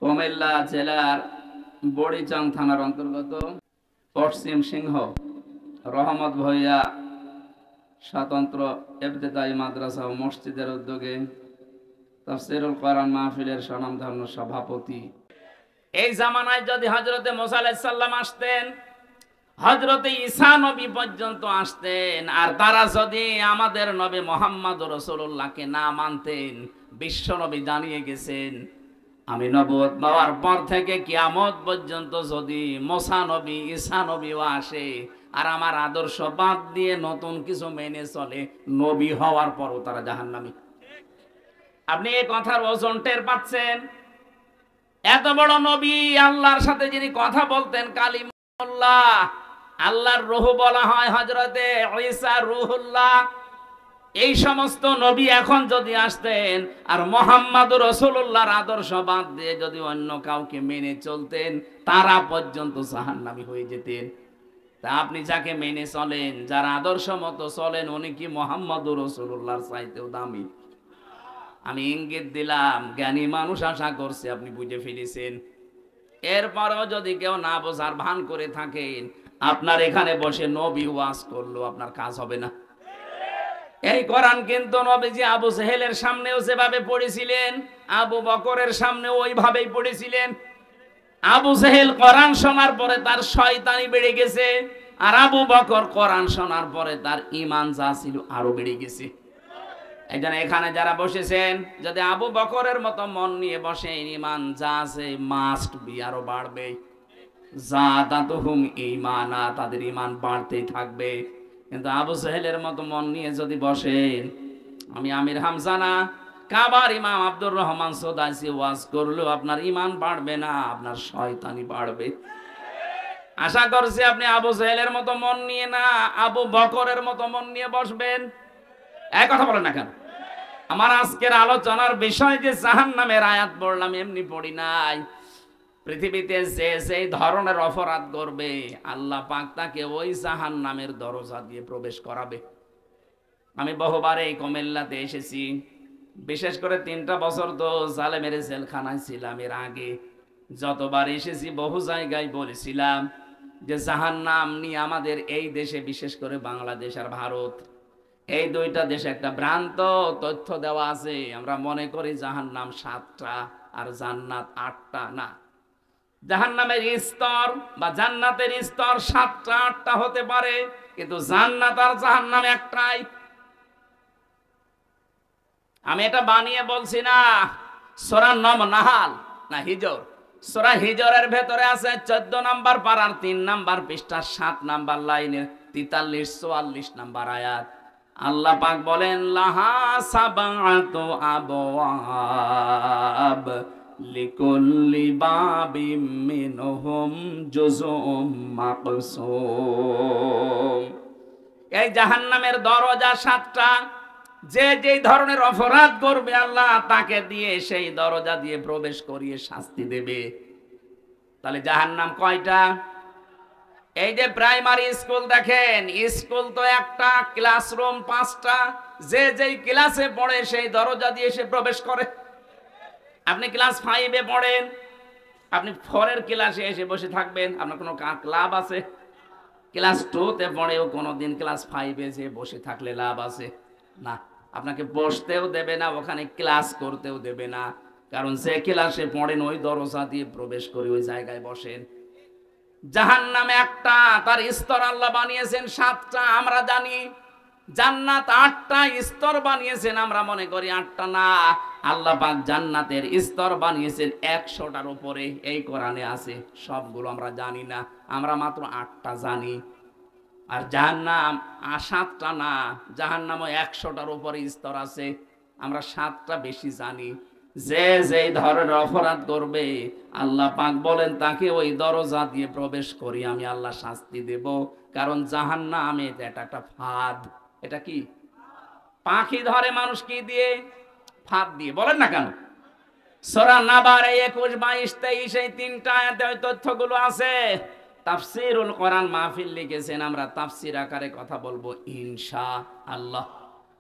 কুমিল্লা জেলার বড়িচাং থানার অন্তর্গত পশ্চিম সিংহ রহমত ভূঁইয়া স্বতন্ত্র ইবতেদায়ী মাদ্রাসা ও মসজিদের উদ্যোগে তাফসীরুল কোরআন মাহফিলের স্বনামধন্য সভাপতি। এই জামানায় যদি হযরতে মুসা আলাইহিস সালাম আসতেন, হযরতে ঈসা নবী পর্যন্ত আসতেন, আর তারা যদি আমাদের নবী মুহাম্মদুর রাসূলুল্লাহকে না মানতেন, বিশ্ব নবী জানিয়ে গেছেন আমি নবুয়ত পাওয়ার পর থেকে কিয়ামত পর্যন্ত যদি মুসা নবী ঈসা নবীও আসে আর আমার আদর্শ বাদ দিয়ে নতুন কিছু মেনে চলে, নবী হওয়ার পরও তারা জাহান্নামী। আপনি এই কথার ওজন টের পাচ্ছেন? এত বড় নবী, আল্লাহর সাথে যিনি কথা বলতেন কালিমুল্লাহ, আল্লাহর রূহ বলা হয় হযরতে ঈসা রূহুল্লাহ, এই সমস্ত নবী এখন যদি আসতেন আর মুহাম্মদুর রাসূলুল্লাহর আদর্শ বাদ দিয়ে যদি অন্য কাউকে মেনে চলতেন, তারা পর্যন্ত জাহান্নামী হয়ে যেতেন। তা আপনি যাকে মেনে চলেন, যার আদর্শ মতো চলেন, উনি কি মুহাম্মদুর রাসূলুল্লাহর চাইতেও দামি? আমি ইঙ্গিত দিলাম, জ্ঞানী মানুষ আশা করছে আপনি বুঝে ফেলেছেন। এরপরেও যদি কেউ না বোঝার ভান করে থাকেন, আপনার এখানে বসে নবী ওয়াজ করলো আপনার কাজ হবে না। এই কোরআন কিন্তু নবীজি আবু জেহেলের সামনেও যেভাবে পড়েছিলেন, আবু বকরের সামনেও ওইভাবেই পড়েছিলেন। আবু জেহেল কোরআন শোনার পরে তার শয়তানি বেড়ে গেছে, আর আবু বকর কোরআন শোনার পরে তার ঈমান যা ছিল আরো বেড়ে গেছে। এইজন্য এখানে যারা বসেছেন, যদি আবু বকরের মতো মন নিয়ে বসে, ঈমান যা আছে মাস্ট বি আরো বাড়বে। যাদাতুহুম ঈমানা, তাদের ঈমান বাড়তেই থাকবে। কিন্তু আবু জেহেলের মতো মন নিয়ে যদি বসেন, আমি আমির হামজানা কাবার ইমাম আব্দুর রহমান সোদাইসি ওয়াজ করলেও আপনার ঈমান বাড়বে না, আপনার শয়তানি বাড়বে। আশা করছি আপনি আবু জেহেলের মতো মন নিয়ে না, আবু বকরের মতো মন নিয়ে বসবেন। এক কথা বলেন না কেন? আমার আজকের আলোচনার বিষয় যে জাহান্নামের আয়াত পড়লাম, এমনি পড়ি নাই। পৃথিবীতে যে যেই ধরনের অপরাধ করবে, আল্লাহ পাক তাকে ওই জাহান্নামের দরজা দিয়ে প্রবেশ করাবে। আমি বহুবার এই কুমিল্লাতে এসেছি, বিশেষ করে 3টা বছর তো জালেমের জেলখানায় ছিলাম। এর আগে যতবার এসেছি বহু জায়গায় বলেছিলাম যে জাহান্নাম নিয়ে আমাদের এই দেশে, বিশেষ করে বাংলাদেশ আর ভারত, এই 2টা দেশে একটা ভ্রান্ত তথ্য দেওয়া আছে। আমরা মনে করি জাহান্নাম 7টা আর জান্নাত 8টা। না, জাহান্নামের স্তর বা জান্নাতের স্তর 7টা 8টা হতে পারে, কিন্তু জান্নাত আর জাহান্নাম একটাই। আমি এটা বানিয়ে বলছি না। সূরা নাহাল না হিজর, সূরা হিজরের ভেতরে আছে 14 নম্বর পারার 3 নম্বর পৃষ্ঠা 7 নম্বর লাইনের 43-44 নম্বর আয়াত। আল্লাহ পাক বলেন, লাহা সাবাতু আবওয়াব লিকুল্লি বাবিম মিনহুম জুজুম মাকসুম। এই জাহান্নামের দরজা 7টা। যে যেই ধরনের অপরাধ করবে, আল্লাহ তাকে দিয়ে সেই দরজা দিয়ে প্রবেশ করিয়ে শাস্তি দেবে। তাহলে জাহান্নাম কয়টা? এই যে প্রাইমারি স্কুল দেখেন, স্কুল তো একটা, ক্লাসরুম 5টা। যে যেই ক্লাসে পড়ে সেই দরজা দিয়ে সে প্রবেশ করে। আপনি ক্লাস 5-এ পড়েন, আপনি 4-এর ক্লাসে এসে বসে থাকবেন, আপনার কোনো লাভ আছে? ক্লাস 2-তে পড়েও কোনোদিন ক্লাস 5-এ যে বসে থাকলে লাভ আছে? না, আপনাকে বসতেও দেবে না, ওখানে ক্লাস করতেও দেবে না। কারণ যে ক্লাসে পড়েন ওই দরজা দিয়ে প্রবেশ করে ওই জায়গায় বসেন। জাহান্নামে একটা, তার স্তর আল্লাহ বানিয়েছেন 7টা। আমরা জানি জান্নাত 8টা স্তর বানিয়েছেন, আমরা মনে করি 8টা। না, আল্লাহ পাক জান্নাতের স্তর বানিয়েছেন 100টার উপরে। এই কোরআনে আছে। সবগুলো আমরা জানি না, আমরা মাত্র 8টা জানি। আর জাহান্নাম 7টা না, জাহান্নামও 100টার উপরে স্তর আছে। আমরা 7টা বেশি জানি। যে যেই ধরনের অপরাধ করবে, আল্লাহ পাক বলেন তাকে ওই দরজা দিয়ে প্রবেশ করি আমি আল্লাহ শাস্তি দেব। কারণ জাহান্নামে এটা একটা ফাঁদ। এটা কি? পাখি ধরে মানুষ কি দিয়ে? ফাঁদ দিয়ে। বলেন না কেন? সূরা নাবার 21, 22, 23 এই 3টা আয়াতে ওই তথ্যগুলো আছে। তাফসীরুল কোরআন মাহফিল লিখেছেন, আমরা তাফসীর আকারে কথা বলবো ইনশাআল্লাহ।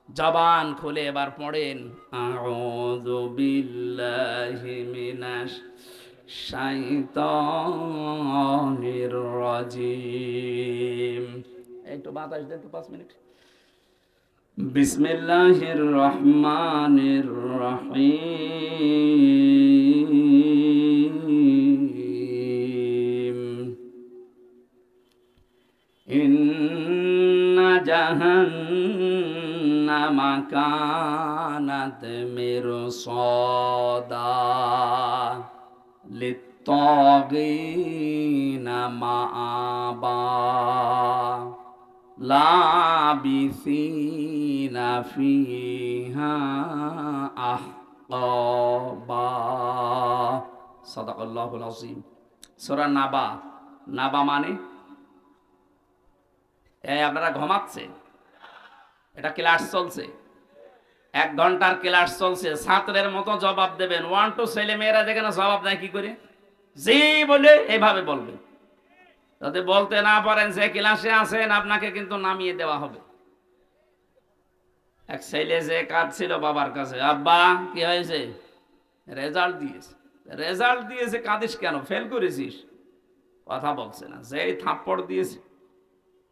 জবান খুলে এবার পড়েন, আউযু বিল্লাহি মিনাশ শাইতানির রাজিম। একটু বাতাস দেন তো 5 মিনিট। বিসমিল্লাহির রহমানির রহিম। ইন্না জাহান্নামা কানাত মিরসাদা লিত্তাগিনা মাআবা লাবিসিনা ফিহা আহকাবা। সাদাকাল্লাহুল আযীম। সূরা নাবা। নাবা মানে আপনারা ঘুমাচ্ছে, এটা ক্লাস চলছে, 1 ঘন্টার ক্লাস চলছে, ছাত্রের মতো জবাব দেবেন। 1 টু ছেলে মেয়েরা যেখানে জবাব দেয় কি করে, জি বলে এইভাবে বলবেন। যদি বলতে না পারেন যে ক্লাসে আছেন, আপনাকে কিন্তু নামিয়ে দেওয়া হবে। এক ছেলে যে কাঁদছিল বাবার কাছে, আব্বা কি হয়েছে, রেজাল্ট দিয়েছে। রেজাল্ট দিয়েছে, কাঁদিস কেন, ফেল করেছিস? কথা বলছে না। যেই থাপ্পড় দিয়েছে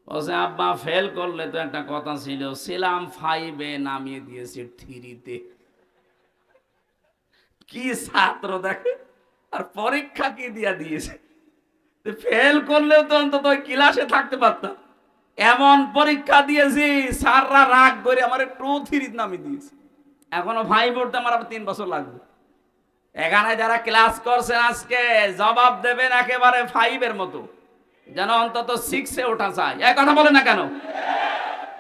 বলছে, আব্বা ফেল করলে তো একটা কথা ছিল, ছিলাম 5-এ নামিয়ে দিয়েছি 3-তে। কি ছাত্র দেখে, আর পরীক্ষা কি দিয়া দিয়েছে। ফেল করলেও তো অন্তত ক্লাসে থাকতে পারতাম। এমন পরীক্ষা দিয়েছি, স্যাররা রাগ করে আমার 2-3 নামিয়ে দিয়েছে। এখনো 5 পড়তে আমার আবার 3 বছর লাগবে। এখানে যারা ক্লাস করছেন আজকে জবাব দেবেন একেবারে 5-এর মতো, যেন অন্তত 6-এ ওঠা যায়। এক কথা বলে না কেন?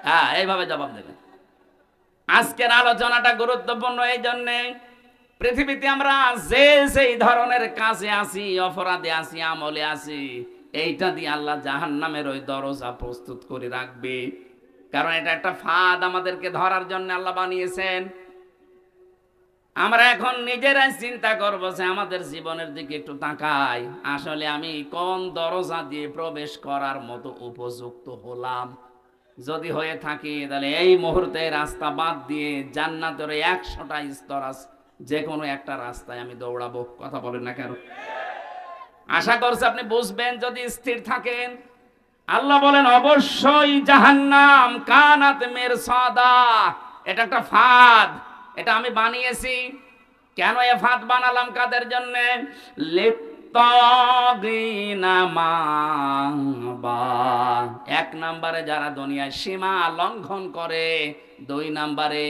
হ্যাঁ, এইভাবে জবাব দেবেন। আজকের আলোচনাটা গুরুত্বপূর্ণ এই জন্যে, পৃথিবীতে আমরা যে সেই ধরনের কাজে আছি, অপরাধে আছি, আমলে আছি, এইটা দিয়ে আল্লাহ জাহান্নামের ওই দরজা প্রস্তুত করে রাখবে। কারণ এটা একটা ফাঁদ আমাদেরকে ধরার জন্য আল্লাহ বানিয়েছেন। আমরা এখন নিজেরাই চিন্তা করবো যে আমাদের জীবনের দিকে একটু তাকাই, আসলে আমি কোন দরজা দিয়ে প্রবেশ করার মতো উপযুক্ত হলাম। যদি হয়ে থাকি তাহলে এই মুহূর্তে রাস্তা বাদ দিয়ে জান্নাতের 100টা স্তর আছে, যে কোনো একটা রাস্তায় আমি দৌড়াবো। কথা বলেন না কেন? আশা করছি আপনি বুঝবেন যদি স্থির থাকেন। আল্লাহ বলেন অবশ্যই জাহান্নাম কানাত মিরসাদা, এটা একটা ফাঁদ, এটা আমি বানিয়েছি। কেন এ ফাঁদ বানালাম, কাদের জন্য? লিত্তাগিনা মাআবা। 1 নম্বরে যারা দুনিয়ায় সীমা লঙ্ঘন করে, 2 নম্বরে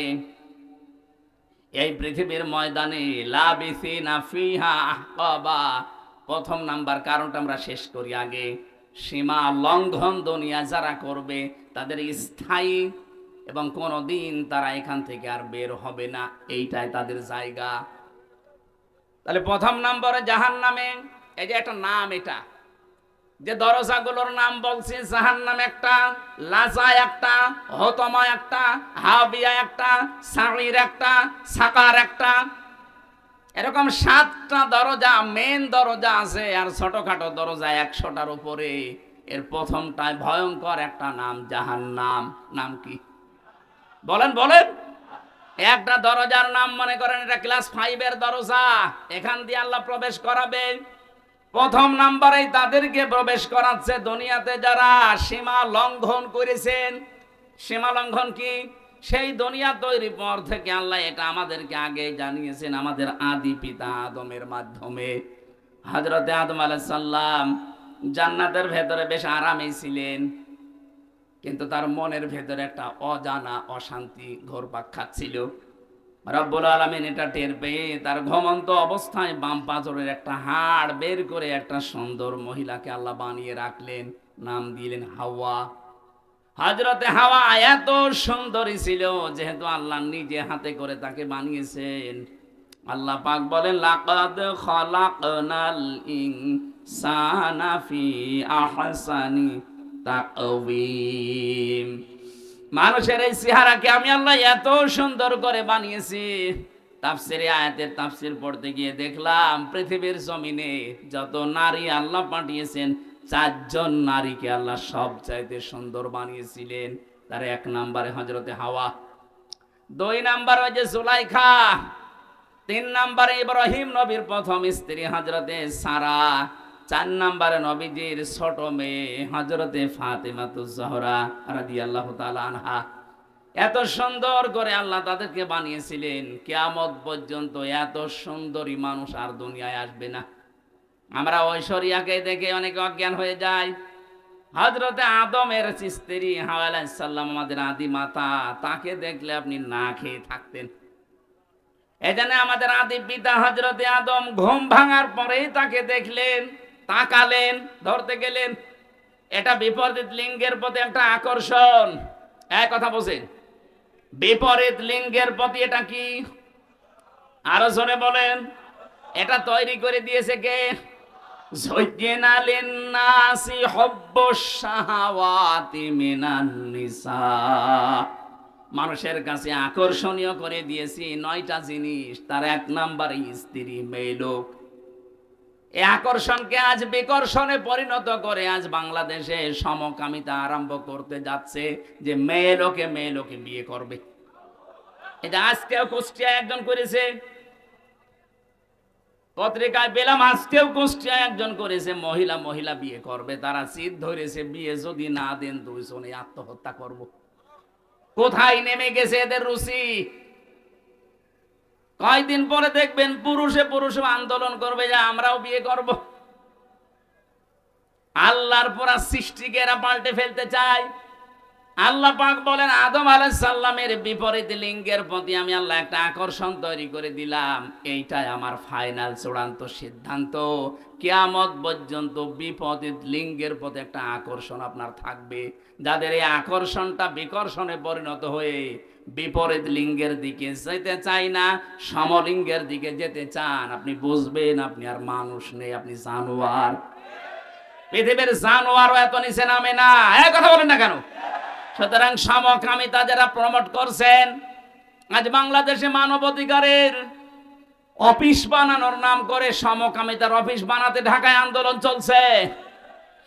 এই পৃথিবীর ময়দানে লাবিসিনা ফিহা আহকাবা। প্রথম নাম্বার কারণটা আমরা শেষ করি আগে। সীমা লঙ্ঘন দুনিয়া যারা করবে তাদের স্থায়ী এবং কোনোদিন তারা এখান থেকে আর বের হবে না, এইটাই তাদের জায়গা। তাহলে প্রথম নম্বরে জাহান্নামে, এই যে একটা নাম, এটা যে দরজাগুলোর নাম বলছি, জাহান্নাম একটা, লাজা একটা, হতমা একটা, হাবিয়া একটা, সাঈর একটা, সাকার একটা, এরকম 7টা দরজা, মেন দরজা আছে, আর ছোটখাটো দরজা 100টার উপরে। এর প্রথমটায় ভয়ঙ্কর একটা নাম, জাহান্নাম। নাম কি বলেন বলেন? একটা দরজার নাম মনে করেন এটা ক্লাস 5-এর দরজা, এখান দিয়ে আল্লাহ প্রবেশ করাবে। প্রথম নাম্বারেই তাদেরকে প্রবেশ করাচ্ছে দুনিয়াতে যারা সীমা লঙ্ঘন করেছেন। সীমা লঙ্ঘন কি? সেই দুনিয়া তৈরির পর থেকে আল্লাহ এটা আমাদেরকে আগে জানিয়েছেন, আমাদের আদি পিতা আদমের মাধ্যমে। হযরতে আদম আলাইহিস সালাম জান্নাতের ভেতরে বেশ আরামেই ছিলেন, কিন্তু তার মনের ভেতরে একটা অজানা অশান্তি ঘুরপাক খাচ্ছিল। রব্বুল আলামিন এটা টের পেয়ে তার ঘুমন্ত অবস্থায় বাম পাজরের একটা হাড় বের করে একটা সুন্দর মহিলাকে আল্লাহ বানিয়ে রাখলেন, নাম দিলেন হাওয়া। হযরতে হাওয়া এত সুন্দরী ছিল, যেহেতু আল্লাহ নিজে হাতে করে তাকে বানিয়েছেন। আল্লাহ পাক বলেন লাকাদ খালাকনাল ইনসানা ফি আহসানি তাকওয়িম। মানুষের এই চেহারাকে আমি আল্লাহ এত সুন্দর করে বানিয়েছি। তাফসিরে আয়াতের তাফসির পড়তে গিয়ে দেখলাম পৃথিবীর জমিনে যত নারী আল্লাহ পাঠিয়েছেন, 4 জন নারীকে আল্লাহ সবচাইতে সুন্দর বানিয়েছিলেন। তার 1 নম্বরে হযরতে হাওয়া, 2 নম্বর ওই যে জুলাইখা, 3 নম্বরে ইব্রাহিম নবীর প্রথম স্ত্রী হযরতে সারা। 4 নম্বরে নবীজির ছোট মেয়ে হযরতে ফাতেমাতুজ জোহরা রাদিয়াল্লাহু তাআলা আনহা। এত সুন্দর করে আল্লাহ তাদেরকে বানিয়েছিলেন, কিয়ামত পর্যন্ত এত সুন্দরী মানুষ আর দুনিয়ায় আসবে না। আমরা ঐশ্বরিয়াকে দেখে অনেক অজ্ঞান হয়ে যায়। হযরতে আদমের স্ত্রী হাওয়া আলাইহিস সালাম আমাদের আদি মাতা, তাকে দেখলে আপনি না খেয়ে থাকতেন। এজন্য আমাদের আদি পিতা হযরতে আদম ঘুম ভাঙার পরেই তাকে দেখলেন, তাকালেন, ধরতে গেলেন। এটা বিপরীত লিঙ্গের প্রতি একটা আকর্ষণ। এক কথা বলছেন, বিপরীত লিঙ্গের প্রতি এটা কি? আরো জোরে বলেন। এটা তৈরি করে দিয়েছে কে? যুজ্জিনা লিন্নাসি হুব্বুশ শাহাওয়াতি মিনান নিসা। মানুষের কাছে আকর্ষণীয় করে দিয়েছি 9টা জিনিস, তার 1 নাম্বার স্ত্রী, মেয়ে লোক। এই আকর্ষণকে আজ বিকর্ষণে পরিণত করে আজ বাংলাদেশে সমকামিতা আরম্ভ করতে যাচ্ছে, যে মেয়ে লোকে বিয়ে করবে। এটা আজকেও কুষ্টিয়া একজন করেছে, পত্রিকায় পেলাম, আজকেও কুষ্টিয়া একজন করেছে, মহিলা বিয়ে করবে। তারা চিত ধরেছে, বিয়ে যদি না দেন দুইজনে আত্মহত্যা করব। কোথায় নেমে গেছে এদের রুচি? কয়েকদিন পরে দেখবেন পুরুষে আন্দোলন করবে যে আমরাও বিয়ে করব। আল্লাহর পুরা সৃষ্টিকে এরা পাল্টে ফেলতে চায়। আল্লাহ পাক বলেন আদম আলাইহিস সালামের বিপরীত লিঙ্গের প্রতি আমি আল্লাহ একটা আকর্ষণ তৈরি করে দিলাম। এইটাই আমার ফাইনাল চূড়ান্ত সিদ্ধান্ত। কিয়ামত পর্যন্ত বিপরীত লিঙ্গের প্রতি একটা আকর্ষণ আপনার থাকবে। যাদের এই আকর্ষণটা বিকর্ষণে পরিণত হয়ে বিপরীত লিঙ্গের দিকে যেতে চাই না, সমলিঙ্গের দিকে যেতে চান, আপনি বুঝবেন আপনি আর মানুষ নেই, আপনি জানোয়ার। পৃথিবীর জানোয়ারও এত নিচে নামে না। এই কথা বলেন না কেন? সুতরাং সমকামিতা যারা প্রমোট করছেন, আজ বাংলাদেশে মানবাধিকারের অফিস বানানোর নাম করে সমকামিতার অফিস বানাতে ঢাকায় আন্দোলন চলছে।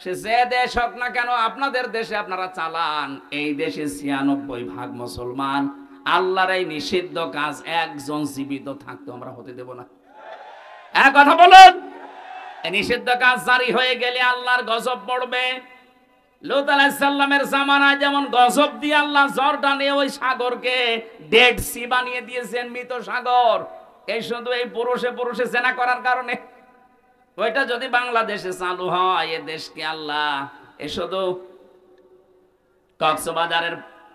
সে যে দেশ হোক না কেন, আপনাদের দেশে আপনারা চালান। এই দেশে 96% মুসলমান। আল্লাহর এই নিষিদ্ধ কাজ একজন জীবিত থাকতে আমরা হতে দেব না। এক কথা বলুন, এই নিষিদ্ধ কাজ জারি হয়ে গেলে আল্লাহর গজব পড়বে। লূত আলাইহিস সালামের জামানায় যেমন গজব দিয়ে আল্লাহ ঝড় টানে ওই সাগরকে ডেড সি বানিয়ে দিয়েছেন, মৃত সাগর। এই শুধু এই পুরুষে জেনা করার কারণে। ওইটা যদি বাংলাদেশে চালু হয়, এ দেশকে আল্লাহ এ শুধু কক্সবাজারের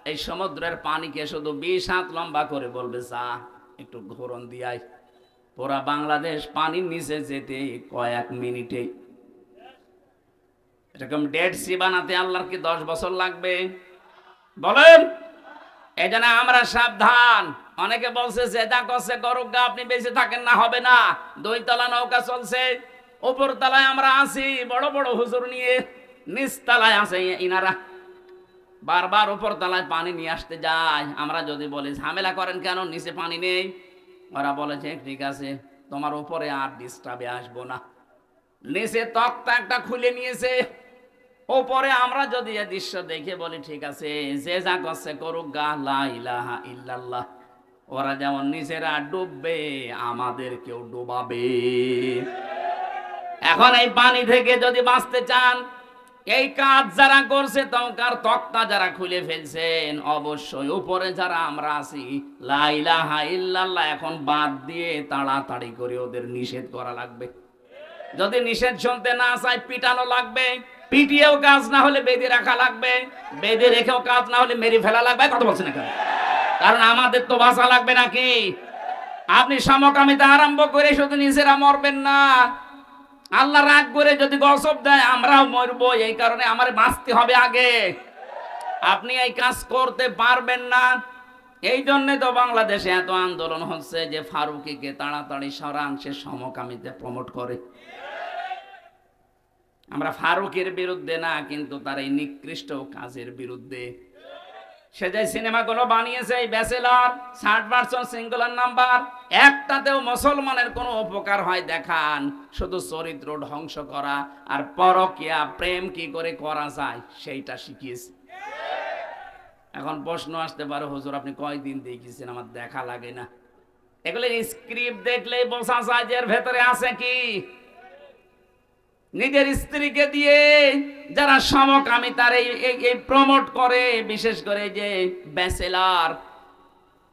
এই সমুদ্রের পানিকে শুধু 20 হাত লম্বা করে বলবে যা একটু ঘোরন দিয়াই, পুরা বাংলাদেশ পানির নিচে যেতে কয়েক মিনিটে। এরকম ডেড সি বানাতে আল্লাহর কি 10 বছর লাগবে? বলেন। এই জন্য আমরা সাবধান। অনেকে বলছে যে যা করছে করুক গা, আপনি বেঁচে থাকেন না, হবে না। 2 তলা নৌকা চলছে, উপর তলায় আমরা আছি বড় বড় হুজুর নিয়ে, নিচ তলায় আছে ইনারা। বারবার উপর তলায় পানি নিয়ে আসতে যায়। আমরা যদি বলি ঝামেলা করেন কেন, নিচে পানি নেই, ওরা বলেছে ঠিক আছে তোমার উপরে আর ডিস্টার্বে আসবো না। নিচে তক্তা একটা খুলে নিয়েছে, ওপরে আমরা যদি এই দৃশ্য দেখে বলি ঠিক আছে যে যা করছে করুক গা, লা ইলাহা ইল্লাল্লাহ। ওরা যেমন নিজেরা ডুববে, আমাদেরকেও ডুবাবে। এখন এই পানি থেকে যদি বাঁচতে চান, এই কাজ যারা করছে তওকার তক্তা যারা খুলে ফেলছেন, অবশ্যই উপরে যারা আমরা আছি লা ইলাহা ইল্লাল্লাহ এখন বাদ দিয়ে তাড়াতাড়ি করে ওদের নিষেধ করা লাগবে। যদি নিষেধ শুনতে না চায় পিটানো লাগবে, পিটিয়েও কাজ না হলে বেঁধে রাখা লাগবে, বেঁধে রেখেও কাজ না হলে মেরে ফেলা লাগবে। কথা বলছেন না কেন? কারণ আমাদের তো বাঁচা লাগবে নাকি? আপনি সমকামিতা আরম্ভ করে শুধু নিজেরা মরবেন না, আল্লাহ রাগ করে যদি গজব দেয় আমরাও মরবো। এই কারণে আমার বাঁচতে হবে আগে। আপনি এই কাজ করতে পারবেন না। এই জন্য তো বাংলাদেশে এত আন্দোলন হচ্ছে যে ফারুকীকে তাড়াতাড়ি সরান, সে সমকামিতা প্রমোট করে। আমরা ফারুকের বিরুদ্ধে না, কিন্তু তার এই নিকৃষ্ট কাজের বিরুদ্ধে। সে যে সিনেমাগুলো বানিয়েছে, এই ব্যাচেলর, 60% সিঙ্গুলার নাম্বার, একটাতেও মুসলমানের কোনো উপকার হয় দেখান। শুধু চরিত্র ধ্বংস করা আর পরকীয়া প্রেম কি করে করা যায় সেইটা শিখিয়েছে। এখন প্রশ্ন আসতে পারে হুজুর আপনি কয়দিন দেখিয়েছেন, আমার দেখা লাগে না। এগুলো স্ক্রিপ্ট দেখলেই বোঝা যায় যে এর ভেতরে আছে কি। নিজের স্ত্রীকে দিয়ে যারা সমকামী তার এই প্রমোট করে, বিশেষ করে যে ব্যাচেলার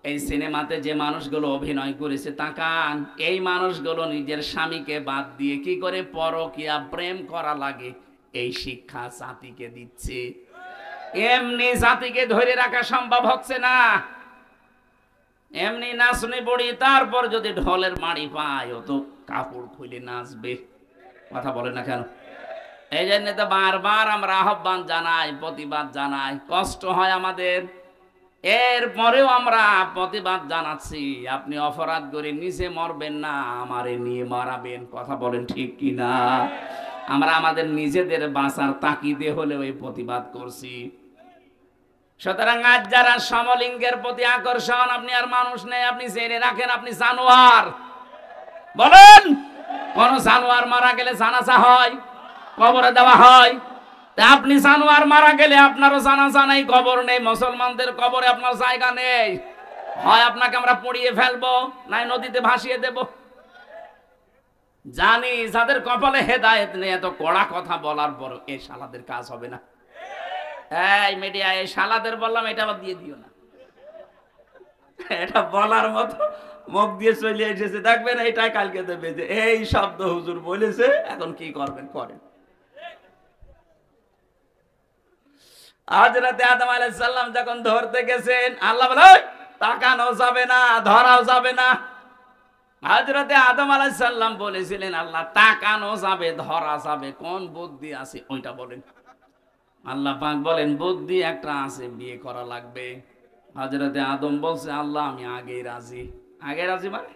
এই সিনেমাতে যে মানুষগুলো অভিনয় করেছে তাকান, এই মানুষগুলো নিজের স্বামীকে বাদ দিয়ে কি করে পরকীয়া প্রেম করা লাগে এই শিক্ষা জাতিকে দিচ্ছে। এমনি জাতিকে ধরে রাখা সম্ভব হচ্ছে না। এমনি নাচনি পড়ি, তারপর যদি ঢোলের মাড়ি পায় ও তো কাপড় খুলে নাচবে। কথা বলে না কেন? এই জন্য তো বারবার আমরা আহ্বান জানাই, প্রতিবাদ জানাই, কষ্ট হয় আমাদের, এরপরেও আমরা প্রতিবাদ জানাচ্ছি। আপনি অপরাধ করে নিচে মরবেন না, আমারে নিয়ে মারাবেন। কথা বলেন ঠিক কি না? আমরা আমাদের নিজেদের বাঁচার তাকিদে হলেও এই প্রতিবাদ করছি। সুতরাং আজ যারা সমলিঙ্গের প্রতি আকর্ষণ, আপনি আর মানুষ নেই, আপনি জেনে রাখেন আপনি জানোয়ার। বলেন, কোন জানোয়ার মারা গেলে জানাজা হয়, কবরে দেওয়া হয়। আপনি জানোয়ার মারা গেলে আপনারও জানাজা নেই, কবর নেই, মুসলমানদের কবরে আপনার জায়গা নেই। হয় আপনাকে আমরা পুড়িয়ে ফেলবো, নাই নদীতে ভাসিয়ে দেব। জানি যাদের কপালে হেদায়েত নেই, এত কড়া কথা বলার পর এই শালাদের কাজ হবে না। এই মিডিয়া, এই শালাদের বললাম, এটা আবার দিয়ে দিও না। এটা বলার মতো মুখ দিয়ে চলে এসেছে, দেখবেন এইটাই কালকে দেবে যে এই শব্দ হুজুর বলেছে, এখন কি করবেন করেন। হযরত আদম আলাইহিস সালাম যখন ধরতে গেছেন, আল্লাহ বলে তাকানো যাবে না, ধরাও যাবে না। হযরত আদম আলাইহিস সালাম বলেছিলেন, আল্লাহ তাকানো যাবে, ধরা যাবে, কোন বুদ্ধি আছে ওইটা বলেন। আল্লাহ পাক বলেন, বুদ্ধি একটা আছে, বিয়ে করা লাগবে। হযরত আদম বলছে, আল্লাহ আমি আগেই রাজি। আগে রাজি মানে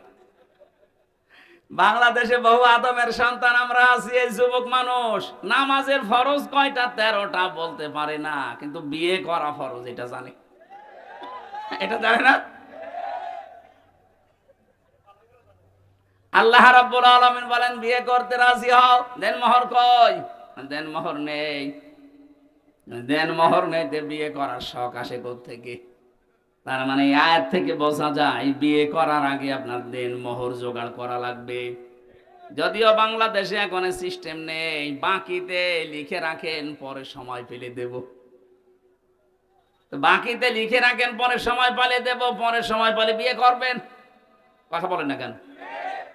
বাংলাদেশে বহু আদমের সন্তান আমরা আছি, এই যুবক মানুষ নামাজের ফরজ কয়টা, 13টা বলতে পারে না, কিন্তু বিয়ে করা ফরজ এটা জানে। এটা জানে না। আল্লাহ রাব্বুল আলামিন বলেন, বিয়ে করতে রাজি হও, দেন মোহর কই? দেন মোহর নেই। দেন মোহর নেই, বিয়ে করার শখ আসে কোত্থেকে? তার মানে এই আয়াত থেকে বোঝা যায় বিয়ে করার আগে আপনার দেন মোহর জোগাড় করা লাগবে। যদিও বাংলাদেশে এখন সিস্টেম নেই, বাকিতে লিখে রাখেন, পরে সময় পেলে দেব। বাকিতে লিখে রাখেন, পরে সময় পেলে দেব, পরে সময় পেলে বিয়ে করবেন। কথা বলেন না কেন?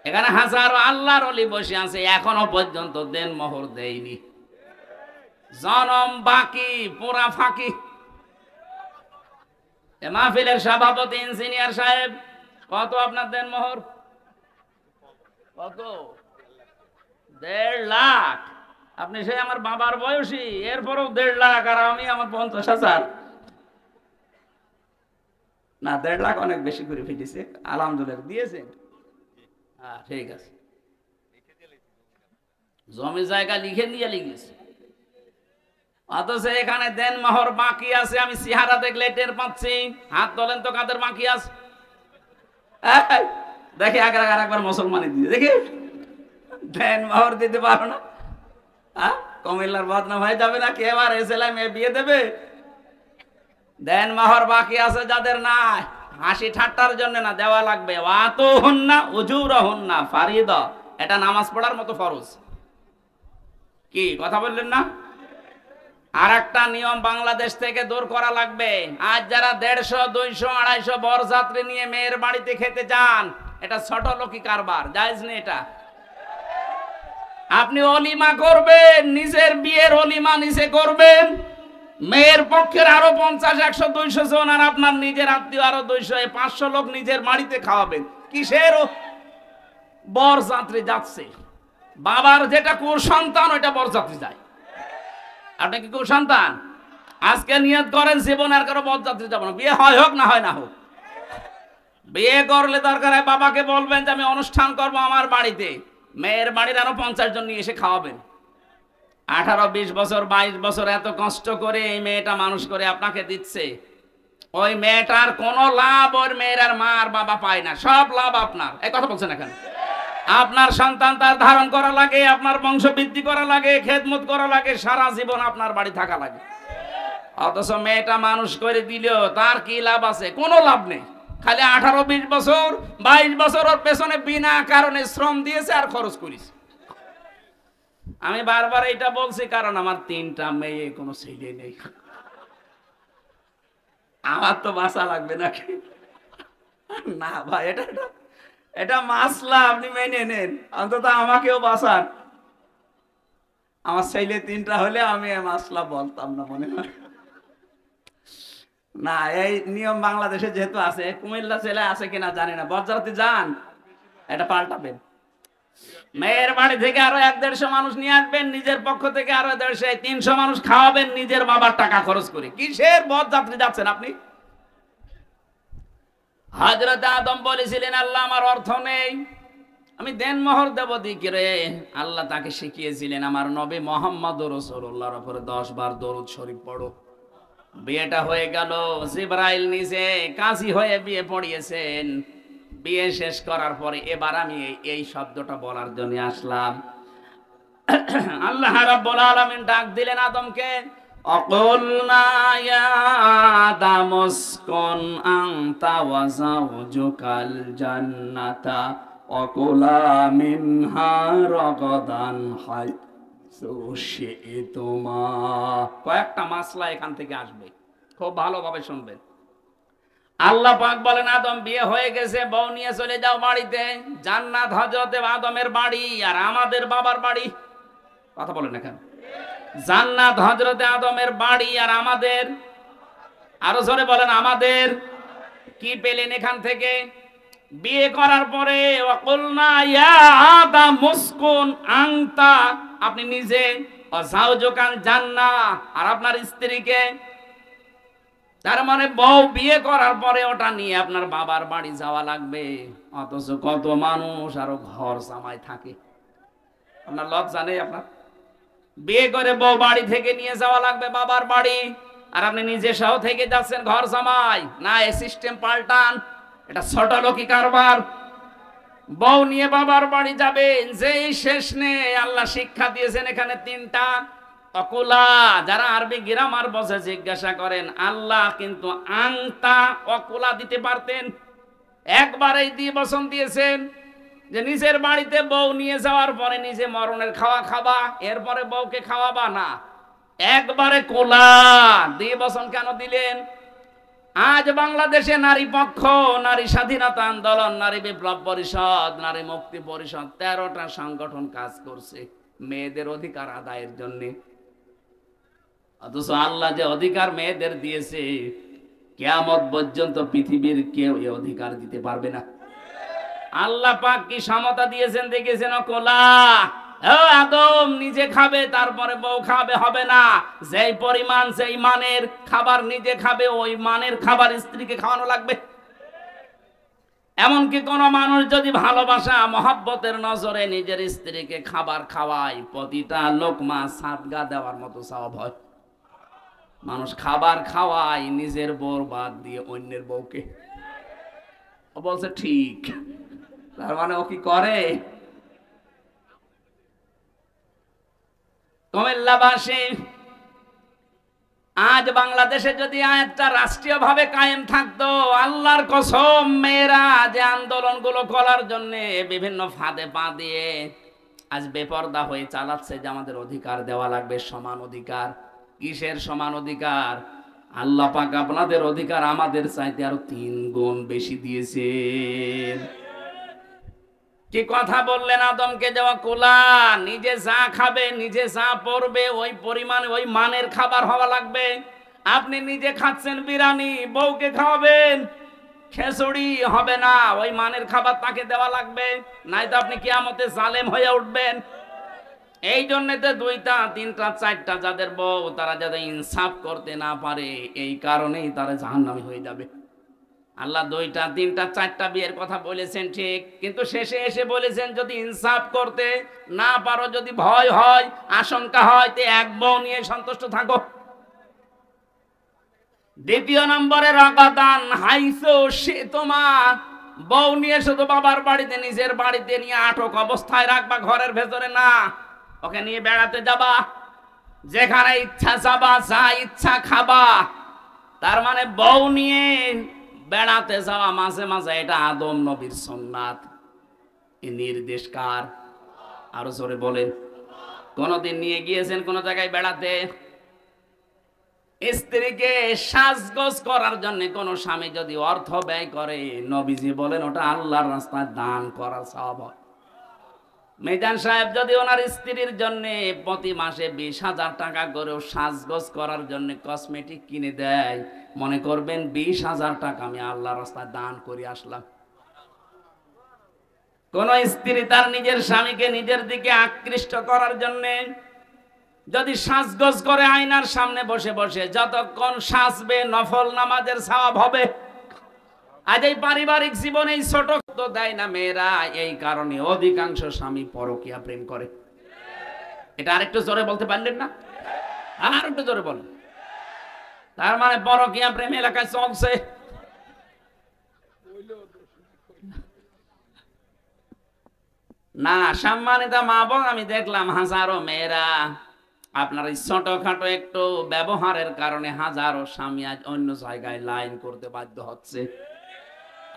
এখানে হাজারো আল্লাহর ওলি বসে আছে, এখনো পর্যন্ত দেন মোহর দেয়নি। জনম বাকি, পুরা ফাঁকি। মাহফিলের সভাপতি ইঞ্জিনিয়ার সাহেব, কত আপনার দেন মোহর? কত? 1.5 লাখ। আপনি সেই আমার বাবার বয়সী, এরপরেও 1.5 লাখ, আর আমি আমার 50,000। না, 1.5 লাখ অনেক বেশি করে ফেলেছে। আলহামদুলিল্লাহ দিয়েছেন। হ্যাঁ ঠিক আছে, জমি জায়গা লিখে নিয়ে লিখেছে, অথচ এখানে দেন মোহর বাকি আছে। আমি চেহারা দেখলে টের পাচ্ছি। হাত তোলেন তো কাদের বাকি আছে। দেখি একবার মুসলমানি দিয়ে দেখি, দেন মোহর দিতে পারো না? কুমিল্লার বদনাম হয়ে যাবে না? কে এবার এসেলাই মেয়ে বিয়ে দেবে? দেন মোহর বাকি আছে যাদের, না হাসি ঠাট্টার জন্য না, দেওয়া লাগবে। ওয়াতুহুন্না উজুরহুন্না ফারিদা, এটা নামাজ পড়ার মতো ফরজ। কি কথা বললেন না? আর একটা নিয়ম বাংলাদেশ থেকে দূর করা লাগবে। আজ যারা 150, 200, 250 বরযাত্রী নিয়ে মেয়ের বাড়িতে খেতে যান, এটা ছোট লোকি কারবার, জায়েজ নেই এটা। আপনি অলিমা করবেন, নিজের বিয়ের অলিমা নিজে করবেন, মেয়ের পক্ষের আরো 50, 100, 200 জন, আর আপনার নিজের আত্মীয় আরো 200, 500 লোক নিজের বাড়িতে খাওয়াবেন। কিসের বরযাত্রী যাচ্ছে? বাবার যেটা কুসন্তান ওইটা বরযাত্রী যায়। আপনি কি কুসন্তান? আজকে নিয়ত করেন জীবন আর কারো বরযাত্রী যাব না, বিয়ে হয় হোক না হয় না হোক। বিয়ে করলে দরকার হয় বাবাকে বলবেন যে আমি অনুষ্ঠান করব আমার বাড়িতে, মেয়ের বাড়ির আরো 50 জন নিয়ে এসে খাওয়াবেন। 18, 20 বছর, 22 বছর এত কষ্ট করে এই মেয়েটা মানুষ করে আপনাকে দিচ্ছে, ওই মেয়েটার কোনো লাভ ওর মেয়ের আর মা আর বাবা পায় না, সব লাভ আপনার। এই কথা বলছেন না কেন? আপনার সন্তান তার ধারণ করা লাগে, আপনার বংশ বৃদ্ধি করা লাগে, খেদমত করা লাগে, সারা জীবন আপনার বাড়ি থাকা লাগে। অথচ মেয়েটা মানুষ করে দিলেও তার কি লাভ আছে? কোনো লাভ নেই। খালি 18-20 বছর 22 বছর ওর পেছনে বিনা কারণে শ্রম দিয়েছে আর খরচ করেছে। আমি বারবার এটা বলছি কারণ আমার 3টা মেয়ে, কোনো ছেলে নেই। আমার তো বাঁচা লাগবে নাকি? না ভাই, এটা মাসলা, আপনি মেনে নেন, অন্তত আমাকেও বাঁচান। আমার ছেলে 3টা হলে আমি মাসলা বলতাম না মনে হয়। না, এই নিয়ম বাংলাদেশে যেহেতু আছে, কুমিল্লা জেলায় আছে কিনা জানি না, বজ্রাতে যান, এটা পাল্টাবেন। মেয়ের বাড়ি থেকে আরো 1-150 মানুষ নিয়ে আসবেন, নিজের পক্ষ থেকে আরো 150-300 মানুষ খাওয়াবেন নিজের বাবার টাকা খরচ করে। কিসের বরযাত্রী যাচ্ছেন আপনি? হযরত আদম বলেছিলেন, আল্লাহ আমার অর্থ নেই, আমি দেনমোহর দেব দিকিরে। আল্লাহ তাকে শিখিয়েছিলেন, আমার নবী মুহাম্মদুর রাসূলুল্লাহর উপরে 10 বার দরুদ শরীফ পড়ো। বিয়েটা হয়ে গেল, জিবরাইল নিজে কাজী হয়ে বিয়ে পড়িয়েছেন। বিয়ে শেষ করার পরে এবার আমি এই শব্দটা বলার জন্য আসলাম। আল্লাহ রাব্বুল আলামিন ডাক দিলেন আদমকে, অকুলনা ইয়া আদামুসকুন আনতা ওয়া যাওজুকাল জান্নাতা অকুলা মিনহা রাগাদান হাইসু শি'তুমা। কয়েকটা মাসলা এখান থেকে আসবে, খুব ভালোভাবে শুনবেন। আল্লাহ পাক বলেন, আদম বিয়ে হয়ে গেছে, বউ নিয়ে চলে যাও বাড়িতে। জান্নাত হযরতে আদমের বাড়ি আর আমাদের বাবার বাড়ি। কথা বলেন না কেন? জান্নাত হযরতে আদমের বাড়ি আর আমাদের, আরো জোরে বলেন, আমাদের। কি পেলেন এখান থেকে? বিয়ে করার পরে ওয়াকুলনা ইয়া আদাম মুসকুন আনতা, আপনি নিজে, ওয়া যাওজুকাল জান্নাহ, আর আপনার স্ত্রীকে। তার মানে বউ বিয়ে করার পরে ওটা নিয়ে আপনার বাবার বাড়ি যাওয়া লাগবে। অথচ কত মানুষ আরো ঘর জামাই থাকে। আপনার লজ্জা নেই? আপনার বিয়ে করে বউ বাড়ি থেকে নিয়ে যাওয়া লাগবে বাবার বাড়ি, আর আপনি নিজে সহ থেকে যাচ্ছেন ঘর জামাই। না, এই সিস্টেম পাল্টান, এটা ছোটলোকি কারবার। বউ নিয়ে বাবার বাড়ি যাবেন, যেই শেষ নেই। আল্লাহ শিক্ষা দিয়েছেন এখানে 3টা অকুলা। যারা আরবি গ্রামার বসে জিজ্ঞাসা করেন, আল্লাহ কিন্তু আংতা অকুলা দিতে পারতেন, একবারেই দিয়ে বসন দিয়েছেন যে নিজের বাড়িতে বউ নিয়ে যাওয়ার পরে নিজে মরণের খাওয়া খাবা, এরপরে বউকে খাওয়াবা না। একবারে কোলা দিয়ে বসন কেন দিলেন? আজ বাংলাদেশে নারী পক্ষ, নারী স্বাধীনতা আন্দোলন, নারী বিপ্লব পরিষদ, নারী মুক্তি পরিষদ, 13টা সংগঠন কাজ করছে মেয়েদের অধিকার আদায়ের জন্য। অথচ আল্লাহ যে অধিকার মেয়েদের দিয়েছে, কিয়ামত পর্যন্ত পৃথিবীর কেউ এই অধিকার দিতে পারবে না। আল্লাহ পাক কি সমতা দিয়েছেন দেখেছেন? কোলা আদম নিজে খাবে, তারপরে বউ খাবে, হবে না। যেই পরিমাণ সেই মানের খাবার নিজে খাবে, ওই মানের খাবার স্ত্রীকে খাওয়ানো লাগবে। এমনকি কোন মানুষ যদি ভালোবাসা মহব্বতের নজরে নিজের স্ত্রীকে খাবার খাওয়ায়, প্রতিটা লোকমা সাদগা দেওয়ার মতো সওয়াব হয়। মানুষ খাবার খাওয়ায় নিজের বউর বাদ দিয়ে অন্যের বউকে। ও বলছে ঠিক, তার মানে ও কি করে? কুমিল্লাবাসী, আজ বাংলাদেশে যদি আয়াতটা রাষ্ট্রীয়ভাবে কায়েম থাকতো, আল্লাহর কসম, মেয়েরা যে আন্দোলনগুলো করার জন্য বিভিন্ন ফাঁদে পা দিয়ে আজ বেপরদা হয়ে চালাচ্ছে যে আমাদের অধিকার দেওয়া লাগবে, সমান অধিকার। কিসের সমান অধিকার? আল্লাহ পাক আপনাদের অধিকার আমাদের চাইতে আরো 3 গুণ বেশি দিয়েছেন। কি কথা বললেন আদমকে? দেওয়া কোলা, নিজে যা খাবে, নিজে যা পড়বে, ওই পরিমাণে ওই মানের খাবার হওয়া লাগবে। আপনি নিজে খাচ্ছেন বিরিয়ানি, বউকে খাওয়াবেন খিচুড়ি, হবে না। ওই মানের খাবার তাকে দেওয়া লাগবে, নাই তো আপনি কিয়ামতে জালেম হয়ে উঠবেন। এই জন্যে তো 2টা 3টা 4টা যাদের বউ, তারা যাতে ইনসাফ করতে না পারে, এই কারণেই তারা জাহান্নামী হয়ে যাবে। আল্লাহ 2টা 3টা 4টা বিয়ের কথা বলেছেন ঠিক, কিন্তু শেষে এসে বলেছেন যদি ইনসাফ করতে না পারো, যদি ভয় হয়, আশঙ্কা হয়, তে এক বউ নিয়ে সন্তুষ্ট থাকো। 2 নম্বরে রাগাদান হাইসু শি'তুমা, বউ নিয়ে শুধু বাবার বাড়িতে, নিজের বাড়িতে নিয়ে আটক অবস্থায় রাখবা, ঘরের ভেতরে না। ওকে নিয়ে বেড়াতে যাবা, যেখানে ইচ্ছা যাবা, যা ইচ্ছা খাবা। তার মানে বউ নিয়ে বেড়াতে যাওয়া মাঝে মাঝে এটা আদম নবীর সুন্নাত। এই নির্দেশ কার? আরো জোরে বলেন। কোনদিন নিয়ে গিয়েছেন কোন জায়গায় বেড়াতে? স্ত্রীকে সাজগোজ করার জন্য কোন স্বামী যদি অর্থ ব্যয় করে, নবীজি বলেন ওটা আল্লাহর রাস্তায় দান করার সওয়াব হয়। মিজান সাহেব যদি ওনার স্ত্রীর জন্য প্রতি মাসে 20,000 টাকা করেও সাজগোজ করার জন্য কসমেটিক কিনে দেয়, মনে করবেন 20,000 টাকা আমি আল্লাহর রাস্তায় দান করে আসলাম। কোন স্ত্রী তার নিজের স্বামীকে নিজের দিকে আকৃষ্ট করার জন্য যদি সাজগোজ করে আয়নার সামনে বসে বসে যতক্ষণ সাজবে নফল নামাজের সওয়াব হবে। আজ এই পারিবারিক জীবনে এই ছোট তো দেয় না মেয়েরা, এই কারণে অধিকাংশ স্বামী পরকীয়া প্রেম করে। এটা আরেকটু জোরে বলতে পারলেন না? আর একটু জোরে বলেন। তার মানে পরকীয়া প্রেম এলাকায় চলছে। না, সম্মানিত মা বোন, আমি দেখলাম হাজারো মেয়েরা আপনার এই ছোটখাটো একটু ব্যবহারের কারণে হাজারো স্বামী আজ অন্য জায়গায় লাইন করতে বাধ্য হচ্ছে।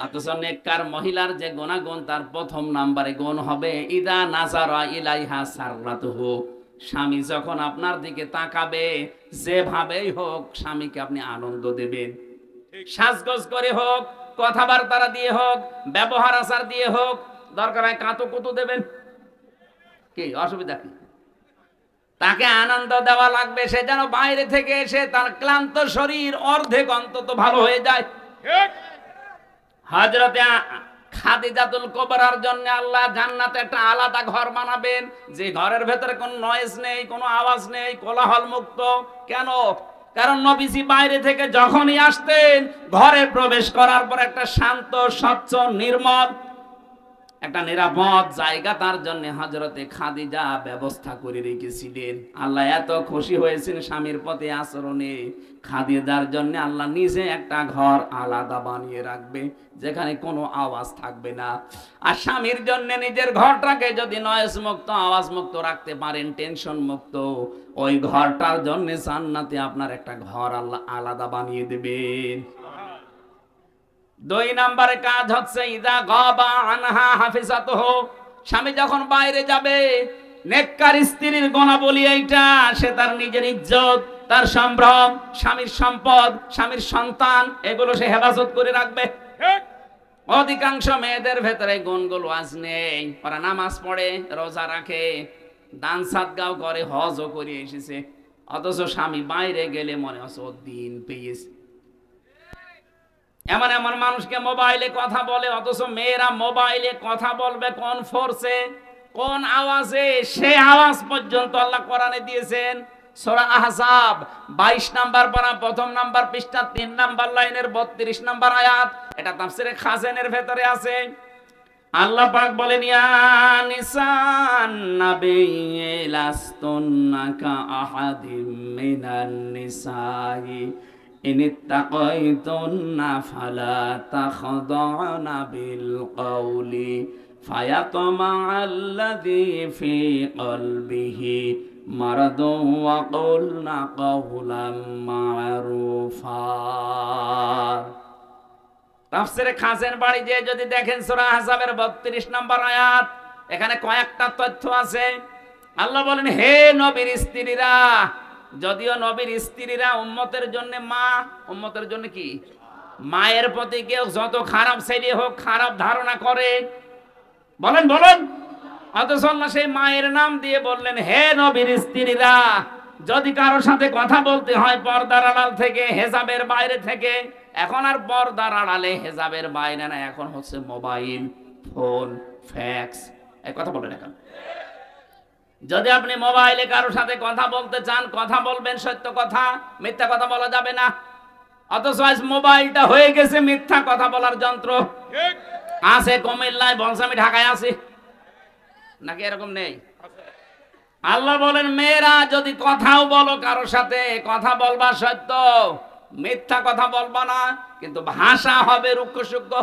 অথচ নেককার মহিলার যে গুণাগুণ, তার প্রথম নাম্বারে গুণ হবে ইদা নাজারা ইলাইহা সাররাতুহু। স্বামী যখন আপনার দিকে তাকাবে, যেভাবেই হোক স্বামীকে আপনি আনন্দ দেবেন। সাজগোজ করে হোক, কথাবার্তা দিয়ে হোক, ব্যবহার আচার দিয়ে হোক, দরকার হয় কাঁতো কুতু দেবেন, কি অসুবিধা কি? তাকে আনন্দ দেওয়া লাগবে। সে যেন বাইরে থেকে এসে তার ক্লান্ত শরীর অর্ধেক অন্তত ভালো হয়ে যায়। হযরতে খাদিজাতুল কুবরার জন্য আল্লাহ জান্নাতে একটা আলাদা ঘর বানাবেন, যে ঘরের ভেতরে কোনো নয়েজ নেই, কোনো আওয়াজ নেই, কোলাহল মুক্ত। কেন? কারণ নবীজি বাইরে থেকে যখনই আসতেন, ঘরে প্রবেশ করার পর একটা শান্ত, স্বচ্ছ, নির্মল, একটা নিরাপদ জায়গা তার জন্য হযরতে খাদিজা ব্যবস্থা করে রেখেছিলেন। আল্লাহ এত খুশি হয়েছেন স্বামীর প্রতি আচরণে, খাদিজার জন্য আল্লাহ নিজে একটা ঘর আলাদা বানিয়ে রাখবে, যেখানে কোনো আওয়াজ থাকবে না। আর স্বামীর জন্য নিজের ঘরটাকে যদি নয়েজ মুক্ত, আওয়াজ মুক্ত রাখতে পারেন, টেনশন মুক্ত, ওই ঘরটার জন্য জান্নাতে আপনার একটা ঘর আল্লাহ আলাদা বানিয়ে দেবেন। 2 নম্বরে কাজ হচ্ছে ইদা গাবা আনহা হাফিজাতুহু। স্বামী যখন বাইরে যাবে, নেককার স্ত্রীর গুণাবলী এইটা, সে তার নিজের ইজ্জত, তার সম্ভ্রম, স্বামীর সম্পদ, স্বামীর সন্তান, এগুলো সে হেফাজত করে রাখবে। অধিকাংশ মেয়েদের ভেতরে গুণগুলো আজ নেই। ওরা নামাজ পড়ে, রোজা রাখে, দান সাদগাও করে, হজও করে এসেছে, অথচ স্বামী বাইরে গেলে মনে হচ্ছে ও দিন পেয়েছে। এমন এমন মানুষকে মোবাইলে কথা বলে, অথচ মেয়েরা মোবাইলে কথা বলবে কোন ফোর্সে, কোন আওয়াজে, সে আওয়াজ পর্যন্ত আল্লাহ কোরআনে দিয়েছেন। সূরা আহজাব 22 নাম্বার পারা, প্রথম নাম্বার পৃষ্ঠা, 3 নাম্বার লাইনের 32 নাম্বার আয়াত। এটা তাফসীরে খাজেনের ভেতরে আছে। আল্লাহ পাক বলেন, ইয়া নিসান নাবিয়্যি লাস্তুন্না কা আহাদিম মিনান নিসাই ইনিত্তাকাইতুন্না ফালা তাখদা'না বিল কওলি ফায়াতমা'আল্লাযী ফী কলবিহি মারাদুন ওয়া কুলনা কাওলাম মা'রুফা। তাফসীরে খাজেন বাড়ি দিয়ে যদি দেখেন সূরা আহজাবের 32 নম্বর আয়াত, এখানে কয়েকটা তথ্য আছে। আল্লাহ বলেন, হে নবীর স্ত্রীরা, যদিও নবীর স্ত্রীরা উম্মতের জন্য মা, উম্মতের জন্য কি? মায়ের প্রতি কেউ যত খারাপ ছেলে হোক, খারাপ ধারণা করে, বলেন বলেন, অথচ আল্লাহ সেই মায়ের নাম দিয়ে বললেন, হে নবীর স্ত্রীরা, যদি কারোর সাথে কথা বলতে হয় পর্দার আড়াল থেকে, হেজাবের বাইরে থেকে, এখন আর পর্দার আড়ালে হেজাবের বাইরে না, এখন হচ্ছে মোবাইল ফোন, ফ্যাক্স, এই কথা বলেন। এখন যদি আপনি মোবাইলে কারোর সাথে কথা বলতে চান, কথা বলবেন সত্য কথা, মিথ্যা কথা বলা যাবে না। অথচ আজ মোবাইলটা হয়ে গেছে মিথ্যা কথা বলার যন্ত্র। আছে কুমিল্লায়, বলছে আমি ঢাকায় আছি, নাকি এরকম নেই? আল্লাহ বলেন, মেয়েরা যদি কথাও বলো কারোর সাথে, কথা বলবা সত্য, মিথ্যা কথা বলবা না, কিন্তু ভাষা হবে রুক্ষ সূক্ষ্ম।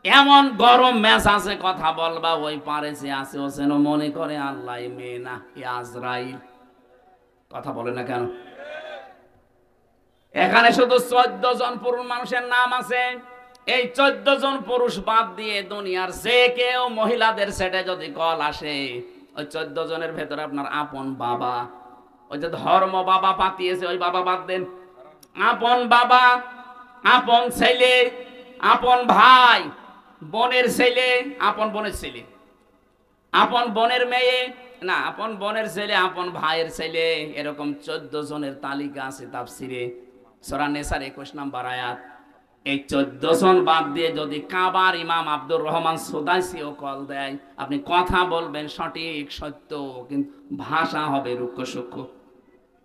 এমন গরম মেজাজে কথা বলবা, ওই পারে যে আছে ও যেন মনে করে আল্লাহ মেয়ে না, আজরাইল। কথা বলে না কেন? এখানে শুধু 14 জন পুরুষ মানুষের নাম আছে, এই 14 জন পুরুষ বাদ দিয়ে দুনিয়ার যে কেউ মহিলাদের সেটে যদি কল আসে, ওই 14 জনের ভেতরে আপনার আপন বাবা, ওই যে ধর্ম বাবা পাতিয়েছে ওই বাবা বাদ দেন, আপন বাবা, আপন ছেলে, আপন ভাই, বোনের ছেলে, আপন বোনের ছেলে, আপন বোনের মেয়ে, না আপন বোনের ছেলে, আপন ভাইয়ের ছেলে, এরকম 14 জনের তালিকা আছে তাফসিরে সূরা নেসার 21 নম্বর আয়াত। এই 14 জন বাদ দিয়ে যদি কাবার ইমাম আব্দুর রহমান সুদাইসিও কল দেয়, আপনি কথা বলবেন সঠিক সত্য, কিন্তু ভাষা হবে রুক্ষ সূক্ষ্ম।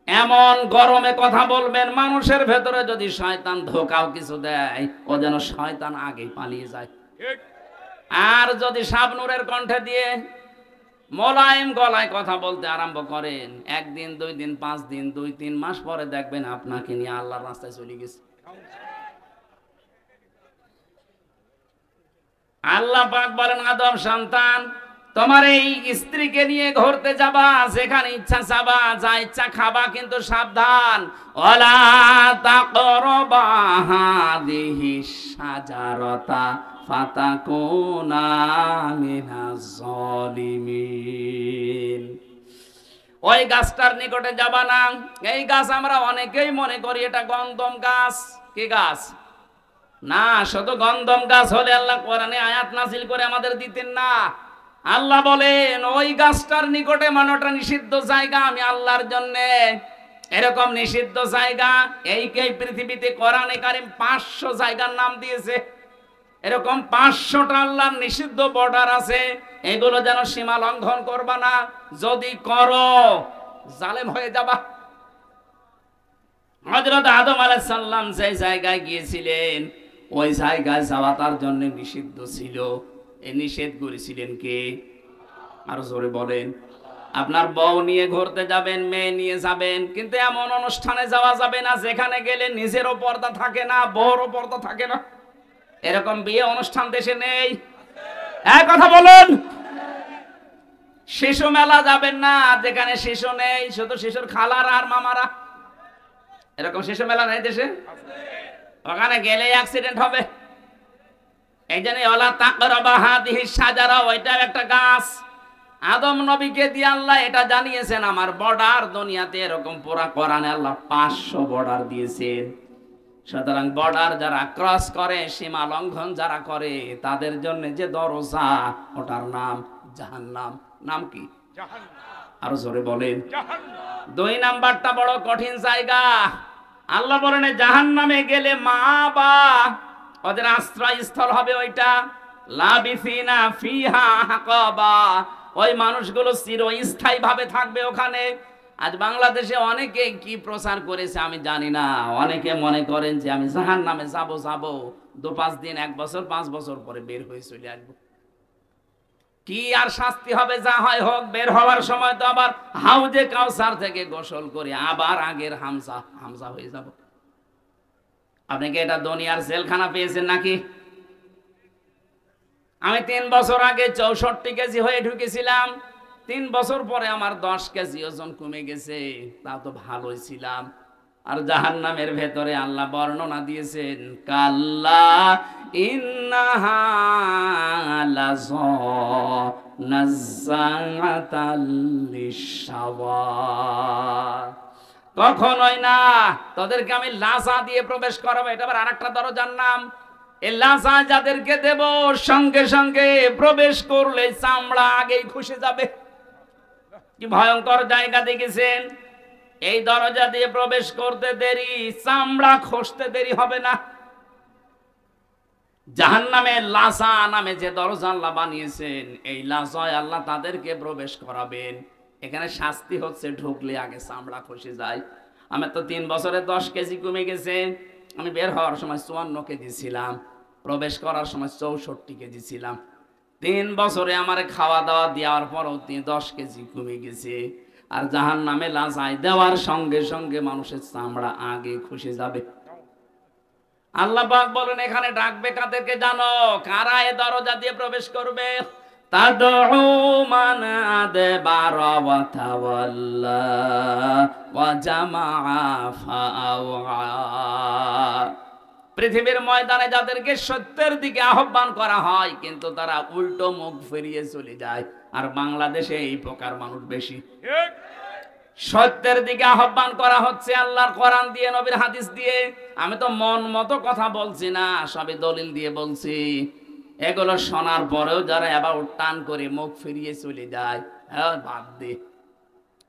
এমন গরমে কথা বলবেন মানুষের ভেতরে যদি শয়তান ধোকাও কিছু দেয়, ও যেন শয়তান আগেই পালিয়ে যায়। আর যদি শাবনূরের কণ্ঠে দিয়ে মোলায়েম গলায় কথা বলতে আরম্ভ করেন, একদিন 2 দিন 5 দিন 2-3 মাস পরে দেখবেন আপনাকে নিয়ে আল্লাহর রাস্তায় চলে গেছে। আল্লাহ পাক বলেন, আদম সন্তান, তোমার এই স্ত্রীকে নিয়ে ঘুরতে যাবা, যেখানে ইচ্ছা যাবা, যা ইচ্ছা খাবা, কিন্তু সাবধান, ওয়ালা তাকরাবা হাদিহিস শাজারাতা ফাতাকুনা মিনাজ জালিমিন। ওই গাছটার নিকটে যাবা না। এই গাছ আমরা অনেকেই মনে করি এটা গন্ধম গাছ। কি গাছ? না, শুধু গন্ধম গাছ হলে আল্লাহ কোরআনে আয়াত নাযিল করে আমাদের দিতেন না। আল্লাহ বলেন ওই গাছটার নিকটে, মানে ওটা নিষিদ্ধ জায়গা আমি আল্লাহর জন্য। এরকম নিষিদ্ধ জায়গা এই পৃথিবীতে কোরআনে কারীম 500 জায়গার নাম দিয়েছে। এরকম 500টা আল্লাহর নিষিদ্ধ বর্ডার আছে, এগুলো যেন সীমা লঙ্ঘন করবা না। যদি করো জালেম হয়ে যাবা। হযরত আদম আলাইহিস সালাম যে জায়গায় গিয়েছিলেন, ওই জায়গায় যাওয়া তার জন্য নিষিদ্ধ ছিল। এই নিষেধ করেছিলেন কে? আরো জোরে বলেন। আপনার বউ নিয়ে ঘুরতে যাবেন, মেয়ে নিয়ে যাবেন, কিন্তু এমন অনুষ্ঠানে যাওয়া যাবে না যেখানে গেলে নিজেরও পর্দা থাকে না, বউরও পর্দা থাকে না। এরকম বিয়ে অনুষ্ঠান দেশে নেই? এক কথা বলুন। শিশু মেলা যাবেন না যেখানে শিশু নেই, শুধু শিশুর খালারা আর মামারা। এরকম শিশু মেলা নেই দেশে? ওখানে গেলে অ্যাক্সিডেন্ট হবে। এই জন্য ওয়ালা তাকরাবা হাদিহিস শাজারা, ওইটাও একটা গাছ। আদম নবীকে দিয়ে আল্লাহ এটা জানিয়েছেন, আমার বর্ডার দুনিয়াতে এরকম পুরা কোরআনে আল্লাহ 500 বর্ডার দিয়েছেন। সুতরাং বর্ডার যারা ক্রস করে, সীমা লঙ্ঘন যারা করে, তাদের জন্য যে দরজা, ওটার নাম জাহান্নাম। নাম কি? জাহান্নাম। আরো জোরে বলেন। জাহান্নাম। 2 নাম্বারটা বড় কঠিন জায়গা। আল্লাহ বলেন জাহান্নামে গেলে মা বা ওদের আশ্রয়স্থল হবে ওইটা, লাবিসিনা ফিহা হাকাবা। ওই মানুষগুলো চিরস্থায়ী ভাবে থাকবে ওখানে। আজ বাংলাদেশে অনেকে কি প্রচার করেছে আমি জানি না, অনেকে মনে করেন যে আমি জাহান্নামে যাব 2-5 দিন, 1 বছর 5 বছর পরে বের হয়ে চলে আসবো। কি আর শাস্তি হবে, যা হয় হোক। বের হওয়ার সময় তো আবার হাউজে কাউসার থেকে গোসল করে আবার আগের হামজা হয়ে যাব। আপনি কি এটা দুনিয়ার জেলখানা পেয়েছেন নাকি? আমি 3 বছর আগে 64 কেজি হয়ে ঢুকেছিলাম। 3 বছর পরে আমার 10 কেজি ওজন কমে গেছে। তাও তো ভালোই ছিলাম। আর জাহান্নামের ভেতরে আল্লাহ বর্ণনা দিয়েছেন, কাল্লা ইন্নাহা লাযা নাযাআতাল লিশাওয়া। কখনোই না, তোদেরকে আমি লাজা দিয়ে প্রবেশ করাবো। এটা আবার আরেকটা দরজার নাম। এই লাজা যাদেরকে দেব, সঙ্গে সঙ্গে প্রবেশ করলে চামড়া আগেই খসে যাবে। কি ভয়ঙ্কর জায়গা দেখেছেন? এই দরজা দিয়ে প্রবেশ করতে দেরি, চামড়া খসতে দেরি হবে না। জাহান্নামে লাজা নামে যে দরজা আল্লাহ বানিয়েছেন, এই লাজায় আল্লাহ তাদেরকে প্রবেশ করাবেন। এখানে শাস্তি হচ্ছে ঢুকলে আগে চামড়া খসে যায়। আমার তো 3 বছরে 10 কেজি কমে গেছে। আমি বের হওয়ার সময় 54 কেজি ছিলাম, প্রবেশ করার সময় 64 কেজি ছিলাম। 3 বছরে আমার খাওয়া দাওয়া দেওয়ার পরও 10 কেজি কমে গেছে। আর জাহান্নামে লাজায় দেওয়ার সঙ্গে সঙ্গে মানুষের চামড়া আগে খসে যাবে। আল্লাহ পাক বলেন এখানে ডাকবে কাদেরকে জানো? কারা এ দরজা দিয়ে প্রবেশ করবে? তাদউ মান আদবারা ওয়া তাওয়াল্লা ওয়া জামাআ ফাআওয়া। পৃথিবীর ময়দানে যাদেরকে সত্যের দিকে আহ্বান করা হয় কিন্তু তারা উল্টো মুখ ফিরিয়ে চলে যায়। আর বাংলাদেশে এই প্রকার মানুষ বেশি। সত্যের দিকে আহ্বান করা হচ্ছে আল্লাহর কোরআন দিয়ে, নবীর হাদিস দিয়ে। আমি তো মন মতো কথা বলছি না, সবই দলিল দিয়ে বলছি। এগুলো শোনার পরেও যারা এবার টান করে মুখ ফিরিয়ে চলে যায়, বাদ দে।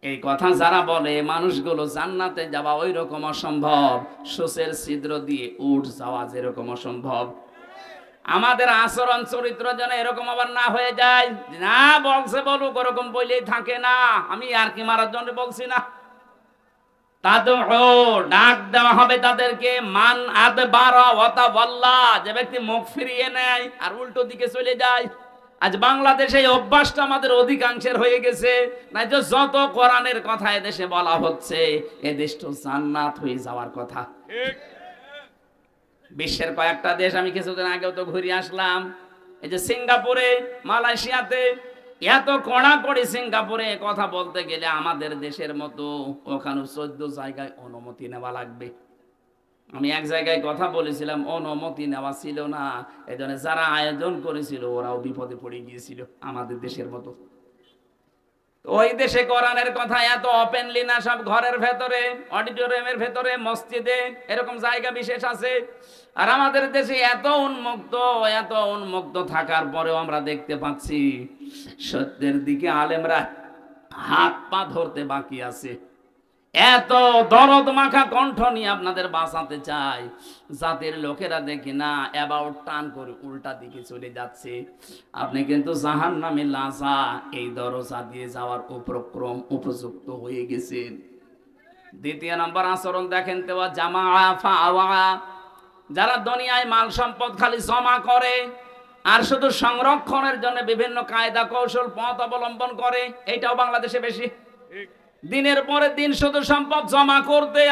এই কথা যারা বলে মানুষগুলো জান্নাতে যাওয়া ওই রকম অসম্ভব, সূচের ছিদ্র দিয়ে উঠ যাওয়া যেরকম অসম্ভব। আমাদের আচরণ চরিত্র যেন এরকম আবার না হয়ে যায়, না বলছে বলুক ওরকম বলেই থাকে না। আমি আর কি মারার জন্য বলছি না। তাদের ডাক দেওয়া হবে তাদেরকে, মান আদবারা ওয়া তাওয়াল্লা, যে ব্যক্তি মুখ ফিরিয়ে নেয় আর উল্টো দিকে চলে যায়। আজ বাংলাদেশে এই অভ্যাসটা আমাদের অধিকাংশের হয়ে গেছে। না যে যত কোরআনের কথা এদেশে বলা হচ্ছে, এদেশটা জান্নাত হয়ে যাওয়ার কথা। বিশ্বের কয়েকটা দেশ আমি কিছুদিন আগেও তো ঘুরে আসলাম। এই যে সিঙ্গাপুরে, মালয়েশিয়াতে এত কড়াকড়ি। সিঙ্গাপুরে কথা বলতে গেলে আমাদের দেশের মতো ওখানে 14 জায়গায় অনুমতি নেওয়া লাগবে। আমি এক জায়গায় কথা বলেছিলাম, অনুমতি নেওয়া ছিল না। এই জন্য যারা আয়োজন করেছিল ওরাও বিপদে পড়ে গিয়েছিল আমাদের দেশের মতো। ওই দেশে কোরআনের কথা এত ওপেনলি না, সব ঘরের ভেতরে, অডিটোরিয়ামের ভেতরে, মসজিদে, এরকম জায়গা বিশেষ আছে। আর আমাদের দেশে এত উন্মুক্ত থাকার পরেও আমরা দেখতে পাচ্ছি সত্যের দিকে আলেমরা হাত পা ধরতে বাকি আছে। এত দরদ মাখা কণ্ঠ নিয়ে আপনাদের বাঁচাতে চাই, জাতির লোকেরা দেখি না অ্যাবাউট টান করে উল্টা দিকে চলে যাচ্ছে। আপনি কিন্তু জাহান্নামে লাজা এই দরজা দিয়ে যাওয়ার উপযুক্ত হয়ে গেছেন। দ্বিতীয় নম্বর আচরণ দেখেন তো, জামা ফাওয়া, যারা দুনিয়ায় মাল সম্পদ খালি জমা করে আর শুধু সংরক্ষণের জন্য বিভিন্ন কায়দা কৌশল পথ অবলম্বন করে, এইটাও বাংলাদেশে বেশি। দিনের পরে দিন শুধু সম্পদ জমা করতে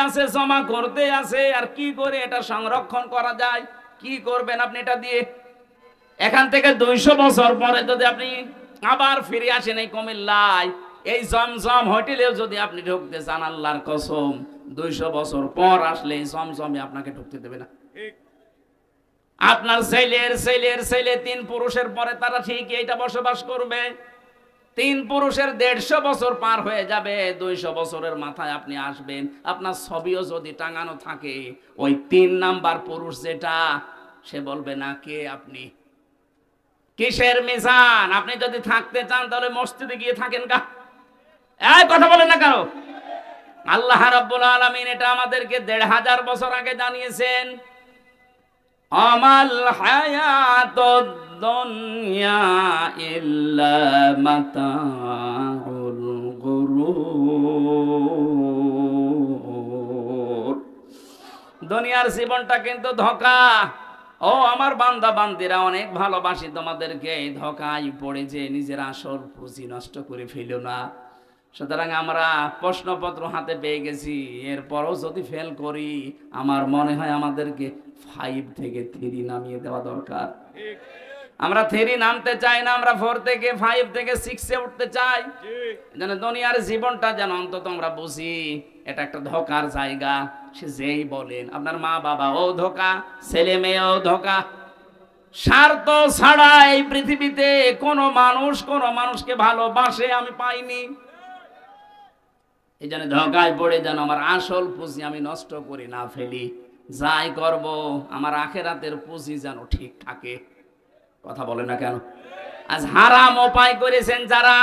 আছে। আর কি করে এটা সংরক্ষণ করা যায়, কি করবেন আপনি এটা দিয়ে? এখান থেকে 200 বছর পরে যদি আপনি আবার ফিরে আসেন এই কুমিল্লায়, এই জমজম হোটেলেও যদি আপনি ঢুকতে চান, আল্লাহর কসম 200 বছর পর আসলে এই জমজমে আপনাকে ঢুকতে দেবে না। আপনার ছেলের 3 পুরুষের পরে তারা ঠিক এইটা বসবাস করবে। 3 পুরুষের 150 বছর পার হয়ে যাবে, 200 বছরের মাথায় আপনি আসবেন। আপনার ছবিও যদি টাঙানো থাকে, ওই 3 নাম্বার পুরুষ যেটা, সে বলবে না কে আপনি, কিসের মিজান? আপনি যদি থাকতে চান তাহলে মসজিদে গিয়ে থাকেন গা। এই কথা বলেন না কারো। আল্লাহ রাব্বুল আলামিন এটা আমাদেরকে 1500 বছর আগে জানিয়েছেন। আমাল হায়াতুদ দুনিয়া ইল্লা মাতাউল গুরুর। দুনিয়ার জীবনটা কিন্তু ধোঁকা। ও আমার বান্দা বান্দিরা, অনেক ভালোবাসি তোমাদেরকে, ধোঁকায় পড়েছে নিজের আসল পুঁজি নষ্ট করে ফেলো না। সুতরাং আমরা প্রশ্নপত্র হাতে পেয়ে গেছি, এরপরও যদি ফেল করি আমার মনে হয় আমাদেরকে 5 থেকে 3 নামিয়ে দেওয়া দরকার। আমরা 3 নামতে চাই না, আমরা 4 থেকে 5 থেকে 6-এ উঠতে চাই। যেন দুনিয়ার জীবনটা যেন অন্তত আমরা বুঝি এটা একটা ধোঁকার জায়গা। সে যেই বলেন, আপনার মা বাবা ও ধোঁকা, ছেলে মেয়েও ধোঁকা। স্বার্থ ছাড়া এই পৃথিবীতে কোনো মানুষকে ভালোবাসে আমি পাইনি। এই জন্য ধোঁকায় পড়ে যেন আমার আসল পুঁজি আমি নষ্ট করে না ফেলি। যাই করব আমার আখেরাতের পুঁজি যেন ঠিক থাকে। কথা বলে না কেন? আজ হারাম উপায় করেছেন যারা,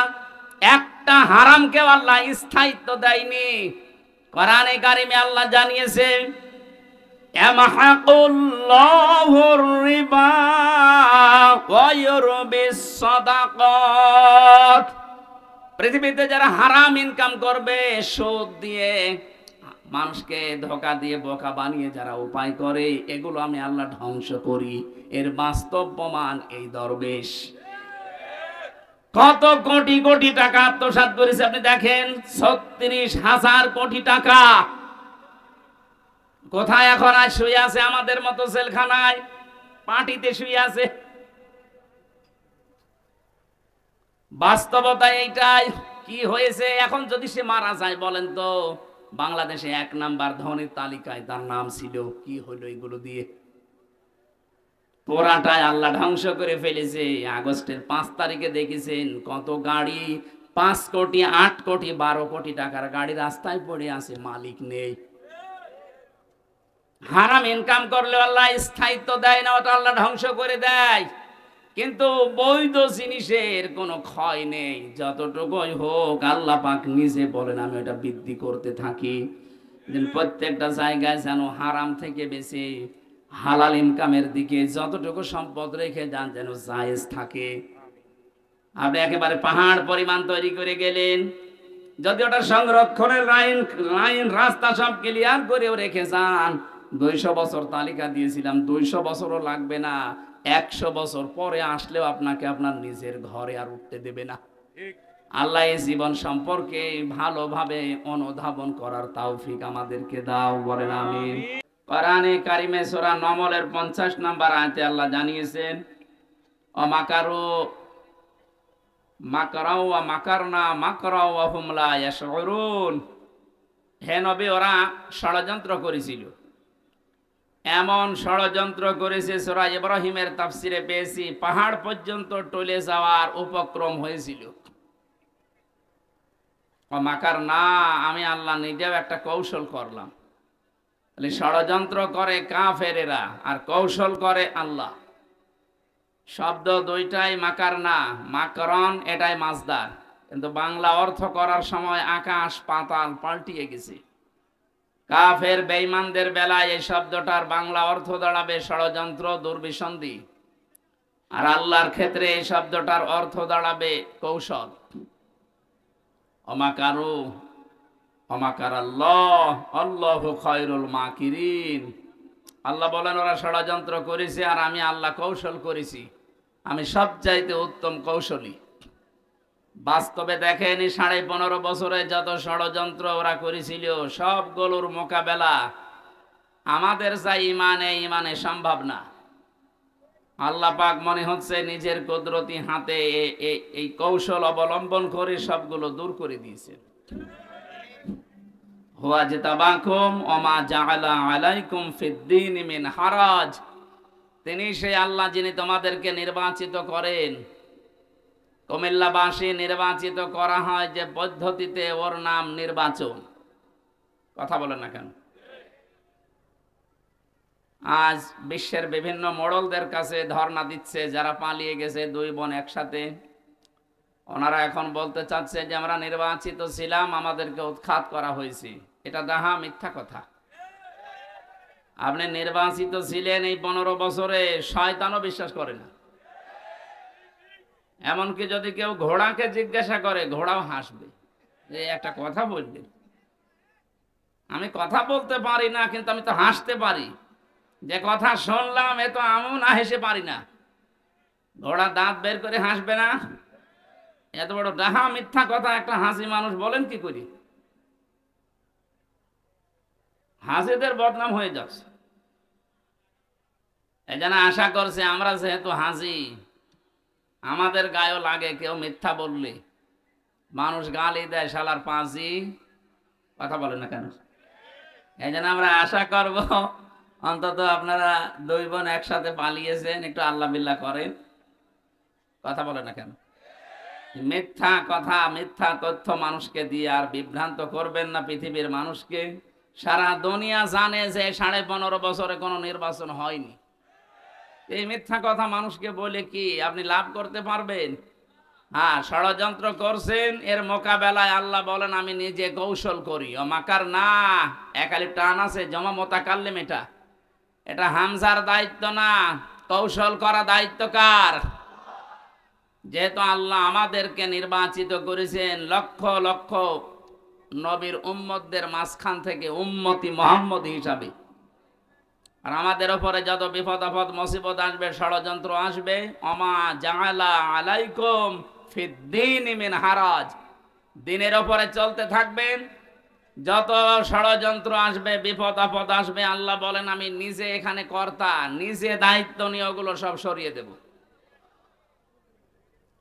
একটা হারামকেও আল্লাহ স্থায়িত্ব দেয়নি। কোরআনে কারিমে আল্লাহ জানিয়েছে, ইয়ামহাকুল্লাহুর রিবা ওয়া ইউরবিস সাদাকাত। পৃথিবীতে যারা হারাম ইনকাম করবে, সুদ দিয়ে, মানুষকে ধোঁকা দিয়ে বোকা বানিয়ে যারা উপায় করে, এগুলো আমি আল্লাহ ধ্বংস করি। এর বাস্তব প্রমাণ এই দরবেশ কত কোটি কোটি টাকা আত্মসাৎ করেছে আপনি দেখেন। 36,000 কোটি টাকা কোথায় এখন আজ শুয়ে আছে? আমাদের মতো জেলখানায়, পার্টিতে শুয়ে আছে। বাস্তবতা এইটাই। কি হয়েছে এখন? যদি সে মারা যায়, বলেন তো বাংলাদেশে 1 নাম্বার ধনীর তালিকায় তার নাম ছিল, কি হলো এগুলো দিয়ে? পুরাটাই আল্লাহ ধ্বংস করে ফেলেছে। আগস্টের 5 তারিখে দেখেছেন কত গাড়ি, 5 কোটি 8 কোটি 12 কোটি টাকার গাড়ি রাস্তায় পড়ে আছে, মালিক নেই। হারাম ইনকাম করলে আল্লাহ স্থায়িত্ব দেয় না, ওটা আল্লাহ ধ্বংস করে দেয়। কিন্তু বৈধ জিনিসের কোনো ক্ষয় নেই, যতটুকুই হোক আল্লাহ পাক নিজে বলেন আমি ওটা বৃদ্ধি করতে থাকি। প্রত্যেকটা জায়গায় যেন হারাম থেকে বেশি হালাল ইনকামের দিকে যতটুকু সম্পদ রেখে যান যেন জায়েজ থাকে। আপনি একেবারে পাহাড় পরিমাণ তৈরি করে গেলেন, যদি ওটা সংরক্ষণের লাইন রাস্তা সব ক্লিয়ার করেও রেখে যান, 200 বছর তালিকা দিয়েছিলাম, 200 বছরও লাগবে না, 100 বছর পরে আসলেও আপনাকে আপনার নিজের ঘরে আর উঠতে দেবে না। আল্লাহ এই জীবন সম্পর্কে ভালোভাবে অনুধাবন করার তৌফিক আমাদেরকে দাও, বলেন আমিন। কোরআনে কারিমে সূরা নমলের 50 নম্বর আয়াতে আল্লাহ জানিয়েছেন, অমাকারু মাকরাও ওয়া মাকারনা মাকরাও ওয়া হুম লা ইয়াশউরুন। হে নবী, ওরা ষড়যন্ত্র করেছিল, এমন ষড়যন্ত্র করেছে, সূরা ইব্রাহিমের তাফসিরে পেয়েছি পাহাড় পর্যন্ত টলে যাওয়ার উপক্রম হয়েছিল। মাকার না, আমি আল্লাহ নিজেও একটা কৌশল করলাম। ষড়যন্ত্র করে কাফেরেরা আর কৌশল করে আল্লাহ। শব্দ দুইটাই মাকার না, মাকরন এটাই মাসদার, কিন্তু বাংলা অর্থ করার সময় আকাশ পাতাল পাল্টিয়ে গেছে। কাফের বেঈমানদের বেলায় এই শব্দটার বাংলা অর্থ দাঁড়াবে ষড়যন্ত্র, দুর্বিসন্ধি, আর আল্লাহর ক্ষেত্রে এই শব্দটার অর্থ দাঁড়াবে কৌশল। অমাকারু অমাকার আল্লাহ আল্লাহু খায়রুল মাকিরিন। আল্লাহ বলেন ওরা ষড়যন্ত্র করেছে আর আমি আল্লাহ কৌশল করেছি, আমি সবচাইতে উত্তম কৌশলী। বাস্তবে দেখেনি 15.5 বছরে যত ষড়যন্ত্র ওরা করেছিল সবগুলোর মোকাবেলা আমাদের যা ইমানে সম্ভব না। আল্লাহ পাক মনে হচ্ছে নিজের কুদরতি হাতে এই কৌশল অবলম্বন করে সবগুলো দূর করে দিয়েছেন। হুয়া জিতাবাকুম ওমা জাআলা আলাইকুম ফিদ্দীন মিন হারাজ। তিনি সেই আল্লাহ যিনি তোমাদেরকে নির্বাচিত করেন। কুমিল্লাবাসী নির্বাচিত করা হয় যে পদ্ধতিতে, ওর নাম নির্বাচন। কথা বলেন না কেন? আজ বিশ্বের বিভিন্ন মোড়লদের কাছে ধর্ণা দিচ্ছে যারা পালিয়ে গেছে, 2 বোন একসাথে। ওনারা এখন বলতে চাচ্ছে যে আমরা নির্বাচিত ছিলাম, আমাদেরকে উৎখাত করা হয়েছে। এটা ডাহা মিথ্যা কথা। আপনি নির্বাচিত ছিলেন এই 15 বছরে, শয়তানও বিশ্বাস করে না। এমনকি যদি কেউ ঘোড়াকে জিজ্ঞাসা করে, ঘোড়াও হাসবে যে একটা কথা বলবেন। আমি কথা বলতে পারি না, কিন্তু আমি তো হাসতে পারি। যে কথা শুনলাম এ তো আমিও না হেসে পারি না। ঘোড়া দাঁত বের করে হাসবে না? এত বড় ডাহা মিথ্যা কথা একটা হাসি মানুষ বলেন কি করি? হাসিদের বদনাম হয়ে যাচ্ছে। এই জন্য আশা করছে আমরা যেহেতু হাসি, আমাদের গায়েও লাগে কেউ মিথ্যা বললে। মানুষ গালি দেয় শালার পাঁচি। কথা বলে না কেন? এই জন্য আমরা আশা করব অন্তত আপনারা 2 বোন একসাথে পালিয়েছেন, একটু আল্লাহ বিল্লাহ করেন। কথা বলে না কেন? মিথ্যা কথা, মিথ্যা তথ্য মানুষকে দিয়ে আর বিভ্রান্ত করবেন না পৃথিবীর মানুষকে। সারা দুনিয়া জানে যে 15.5 বছরে কোনো নির্বাচন হয়নি। এই মিথ্যা কথা মানুষকে বলে কি আপনি লাভ করতে পারবেন? হ্যাঁ, ষড়যন্ত্র করছেন, এর মোকাবেলায় আল্লাহ বলেন আমি নিজে কৌশল করি। মাকার না, একালিপ টান আছে জমা মোতাকাল্লিম, এটা হামজার দায়িত্ব না, কৌশল করা দায়িত্ব কার? যেহেতু আল্লাহ আমাদেরকে নির্বাচিত করেছেন লক্ষ লক্ষ নবীর উম্মতদের মাঝখান থেকে উম্মতি মুহাম্মদ হিসাবে, আর আমাদের উপরে যত বিপদ আপদ মুসিবত আসবে, ষড়যন্ত্র আসবে, ওমা জাআলা আলাইকুম ফিদ্দীন মিন হারাজ, দিনের উপরে চলতে থাকবেন। যত ষড়যন্ত্র আসবে, বিপদ আপদ আসবে, আল্লাহ বলেন আমি নিজে এখানে কর্তা, নিজে দায়িত্ব নিয়ে ওগুলো সব সরিয়ে দেব।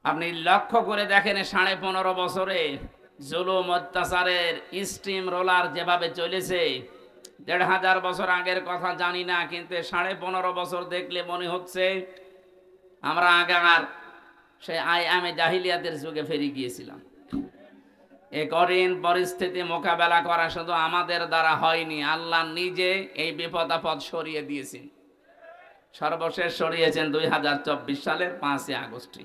আপনি লক্ষ্য করে দেখেন 15.5 বছরে জুলুম অত্যাচারের স্টিম রোলার যেভাবে চলেছে, 1500 বছর আগের কথা জানি না, কিন্তু 15.5 বছর দেখলে মনে হচ্ছে আমরা আগার সে আইয়ামে জাহিলিয়াতের যুগে ফিরে গিয়েছিলাম। এই কঠিন পরিস্থিতি মোকাবেলা করা শুধু আমাদের দ্বারা হয়নি, আল্লাহ নিজে এই বিপদ আপদ সরিয়ে দিয়েছেন। সর্বশেষ সরিয়েছেন 2024 সালের 5 আগস্টে।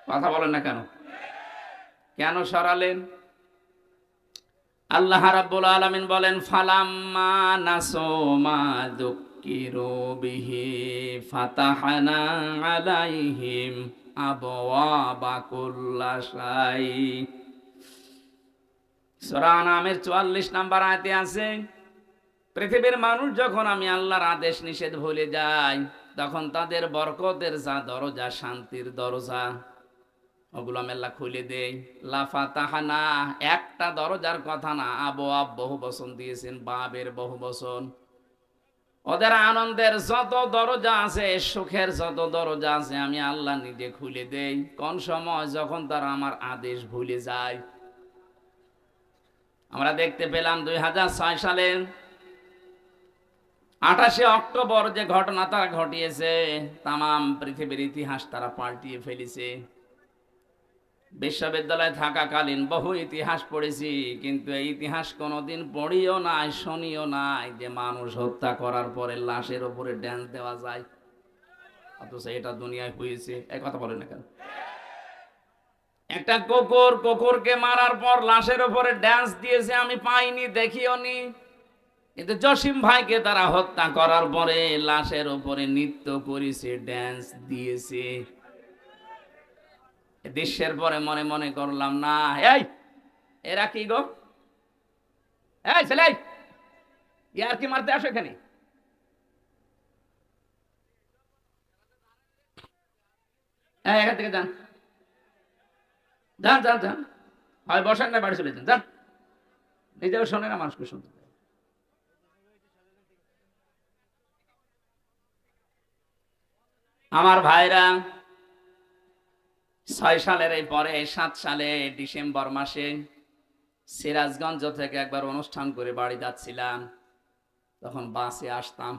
কথা বলেন না কেন? কেন সরালেন? আল্লাহ রাব্বুল আলামিন বলেন, ফালাম্মা নাসু মা যুক্কিরু বিহি ফাতাহনা আলাইহিম আবওয়াবা কুল্লা শাই। সূরা আনামের 44 নম্বর আয়াতে আছে, পৃথিবীর মানুষ যখন আমি আল্লাহর আদেশ নিষেধ ভুলে যায়, তখন তাদের বরকতের যা দরজা, শান্তির দরজা, ওগুলো আমি আল্লাহ খুলে দেই। লাফাতাহানা, একটা দরজার কথা না, আবওয়াব বহু বচন দিয়েছেন, বাবের বহু বচন। ওদের আনন্দের যত দরজা আছে, সুখের যত দরজা আছে, আমি আল্লাহ নিজে খুলে দেই। কোন সময়? যখন তারা আমার আদেশ ভুলে যায়। আমরা দেখতে পেলাম 2006 সালের 28 অক্টোবর যে ঘটনা তারা ঘটিয়েছে, তামাম পৃথিবীর ইতিহাস তারা পাল্টিয়ে ফেলেছে। বিশ্ববিদ্যালয়ে থাকাকালীন বহু ইতিহাস পড়েছি, কিন্তু এই ইতিহাস কোনোদিন পড়িও নাই, শুনিও নাই যে মানুষ হত্যা করার পরে লাশের উপরে ড্যান্স দেওয়া যায়। অথচ এটা দুনিয়ায় হয়েছে। এই কথা বলে না কেন? একটা কুকুরকে মারার পর লাশের উপরে ড্যান্স দিয়েছে, আমি পাইনি, দেখিও নি। কিন্তু জসিম ভাইকে তারা হত্যা করার পরে লাশের উপরে নৃত্য করেছে, ড্যান্স দিয়েছে। দৃশ্যের পরে মনে মনে করলাম, না, এই এরা কি গো? এই ছেলে, ইয়ার কি মারতে আসো এখানে? এখান থেকে যান, যান যান যান, হয় বসেন না বাড়ি চলে যান, যান। নিজেও শোনে না, মানুষকে শুনতে। আমার ভাইরা, 6 সালের এই পরে 7 সালে ডিসেম্বর মাসে সিরাজগঞ্জ থেকে একবার অনুষ্ঠান করে বাড়ি যাচ্ছিলাম। তখন বাসে আসতাম,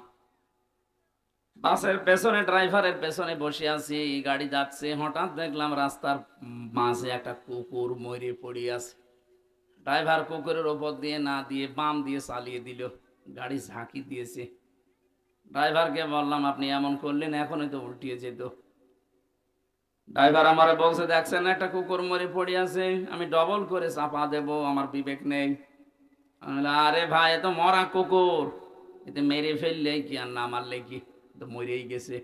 বাসের পেছনে ড্রাইভারের পেছনে বসে আছি, গাড়ি যাচ্ছে। হঠাৎ দেখলাম রাস্তার মাঝে একটা কুকুর মরে পড়ে আছে। ড্রাইভার কুকুরের ওপর দিয়ে না দিয়ে বাম দিয়ে চালিয়ে দিল, গাড়ি ঝাঁকি দিয়েছে। ড্রাইভারকে বললাম, আপনি এমন করলেন, এখনই তো উল্টিয়ে যেত। ড্রাইভার আমারে বলছে, দেখছেন একটা কুকুর মরে পড়ে আছে, আমি ডবল করে চাপা দেব, আমার বিবেক নেই। আরে ভাই, এ তো মরা কুকুর, এতে মেরে ফেললে কি আর না মারলে কি, তো মরেই গেছে।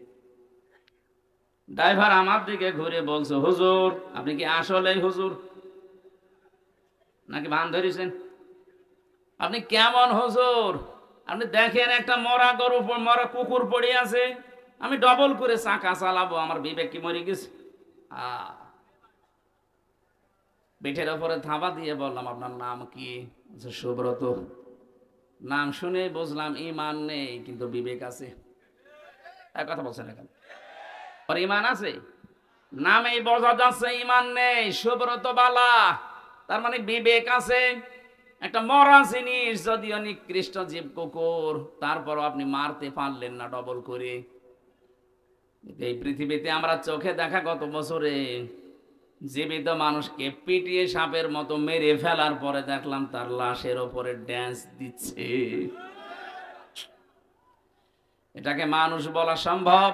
ড্রাইভার আমার দিকে ঘুরে বলছে, হুজুর আপনি কি আসলেই হুজুর নাকি ভান ধরেছেন? আপনি কেমন হুজুর? আপনি দেখেন একটা মরা গরু, মরা কুকুর পড়ে আছে, আমি ডবল করে চাকা চালাবো, আমার বিবেক কি মরে গেছে? পিঠের ওপরে থাবা দিয়ে বললাম, আপনার নাম কি? সুব্রত। নাম শুনে বুঝলাম ইমান নেই, কিন্তু বিবেক আছে। এক কথা বলছেন এখন, ওর ইমান আছে, নামেই বোঝা যাচ্ছে ইমান নেই। সুব্রত বালা, তার মানে বিবেক আছে। একটা মরা জিনিস, যদিও নিকৃষ্ট জীব কুকুর, তারপরও আপনি মারতে পারলেন না ডবল করে। এই পৃথিবীতে আমরা চোখে দেখা গত বছরে জীবিত মানুষকে পিটিয়ে সাপের মতো মেরে ফেলার পরে দেখলাম তার লাশের ওপরে ড্যান্স দিচ্ছে। এটাকে মানুষ বলা সম্ভব?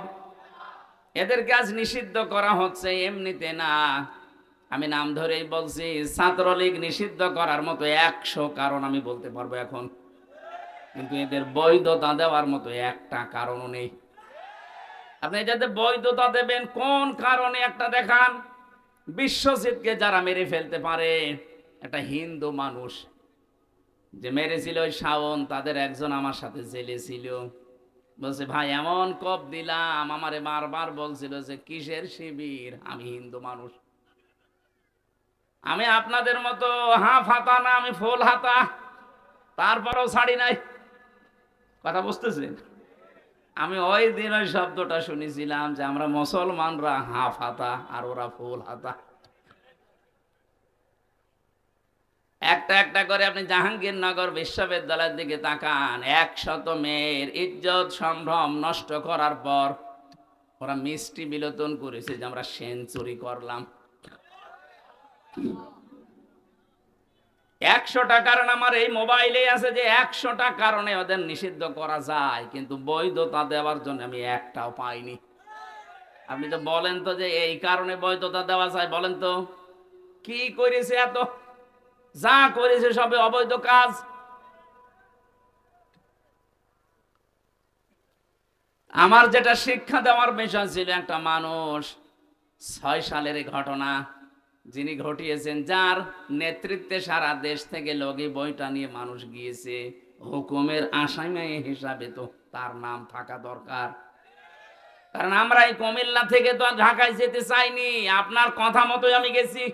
এদের কাজ নিষিদ্ধ করা হচ্ছে এমনিতে না, আমি নাম ধরেই বলছি। ছাত্রলীগ নিষিদ্ধ করার মতো 100 কারণ আমি বলতে পারবো এখন, কিন্তু এদের বৈধতা দেওয়ার মতো একটা কারণও নেই। আপনি যাদের বৈধতা দেবেন কোন কারণে একটা দেখান। বিশ্বজিৎকে যারা মেরে ফেলতে পারে, একটা হিন্দু মানুষ যে মেরেছিল ওই শাওন, তাদের একজন আমার সাথে জেলে ছিল। বলছে, ভাই এমন কোপ দিলাম, আমারে বারবার বলছিল যে কিসের শিবির, আমি হিন্দু মানুষ। আমি আপনাদের মতো হাফ হাতা না, আমি ফুল হাতা, তারপরও ছাড়ি নাই। কথা বুঝতেছেন? আমি ওই দিন ওই শব্দটা শুনেছিলাম যে আমরা মুসলমানরা হাফ হাতা আর ওরা ফুল হাতা। একটা একটা করে আপনি জাহাঙ্গীরনগর বিশ্ববিদ্যালয়ের দিকে তাকান, 100 মেয়ের ইজ্জত সম্ভ্রম নষ্ট করার পর ওরা মিষ্টি বিলোচন করেছে যে আমরা সেঞ্চুরি করলাম। 100টা কারণ আমার এই মোবাইলে আছে, যে 100টা কারণে ওদের নিষিদ্ধ করা যায়, কিন্তু বৈধতা দেওয়ার জন্য আমি একটাও পাইনি। আপনি তো বলেন তো যে এই কারণে বৈধতা দেওয়া যায়, বলেন তো কি করেছে? এত যা করেছে সবে অবৈধ কাজ। আমার যেটা শিক্ষা দেওয়ার বিষয় ছিল, একটা মানুষ 6 সালের ঘটনা যিনি ঘটিয়েছেন, যার নেতৃত্বে সারা দেশ থেকে লগি বইটা নিয়ে মানুষ গিয়েছে, হুকুমের আসামি হিসাবে তো তার নাম থাকা দরকার। কারণ আমরা এই কুমিল্লা থেকে তো আর ঢাকায় যেতে চাইনি, আপনার কথা মতোই আমি গেছি।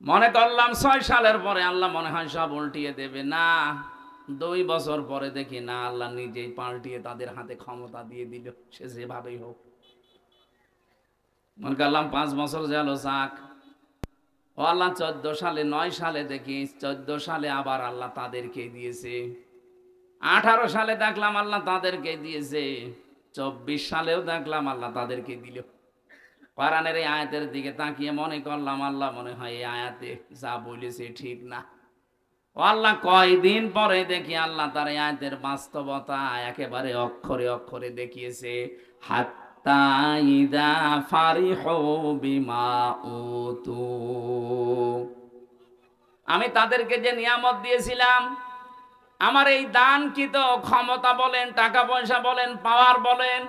মনে করলাম 6 সালের পরে আল্লাহ মনে হয় সব উল্টিয়ে দেবে, না 2 বছর পরে দেখি না, আল্লাহ নিজেই পাল্টিয়ে তাদের হাতে ক্ষমতা দিয়ে দিল, সে যেভাবেই হোক। মনে করলাম 5 বছর গেল, যাক। ও আল্লাহ 14 সালে 9 সালে দেখি 14 সালে আবার আল্লাহ তাদেরকে দিয়েছে, 18 সালে দেখলাম আল্লাহ তাদেরকে দিয়েছে, 24 সালেও দেখলাম আল্লাহ তাদেরকে দিল। কোরআনের এই আয়াতের দিকে তাকিয়ে মনে করলাম আল্লাহ মনে হয় এই আয়াতে যা বলেছে ঠিক না। ও আল্লাহ কয়দিন পরে দেখি আল্লাহ তার এই আয়াতের বাস্তবতা একেবারে অক্ষরে অক্ষরে দেখিয়েছে। হাত্তা ইদা ফারিহু বিমা উতু, আমি তাদেরকে যে নিয়ামত দিয়েছিলাম, আমার এই দানকৃত ক্ষমতা বলেন, টাকা পয়সা বলেন, পাওয়ার বলেন,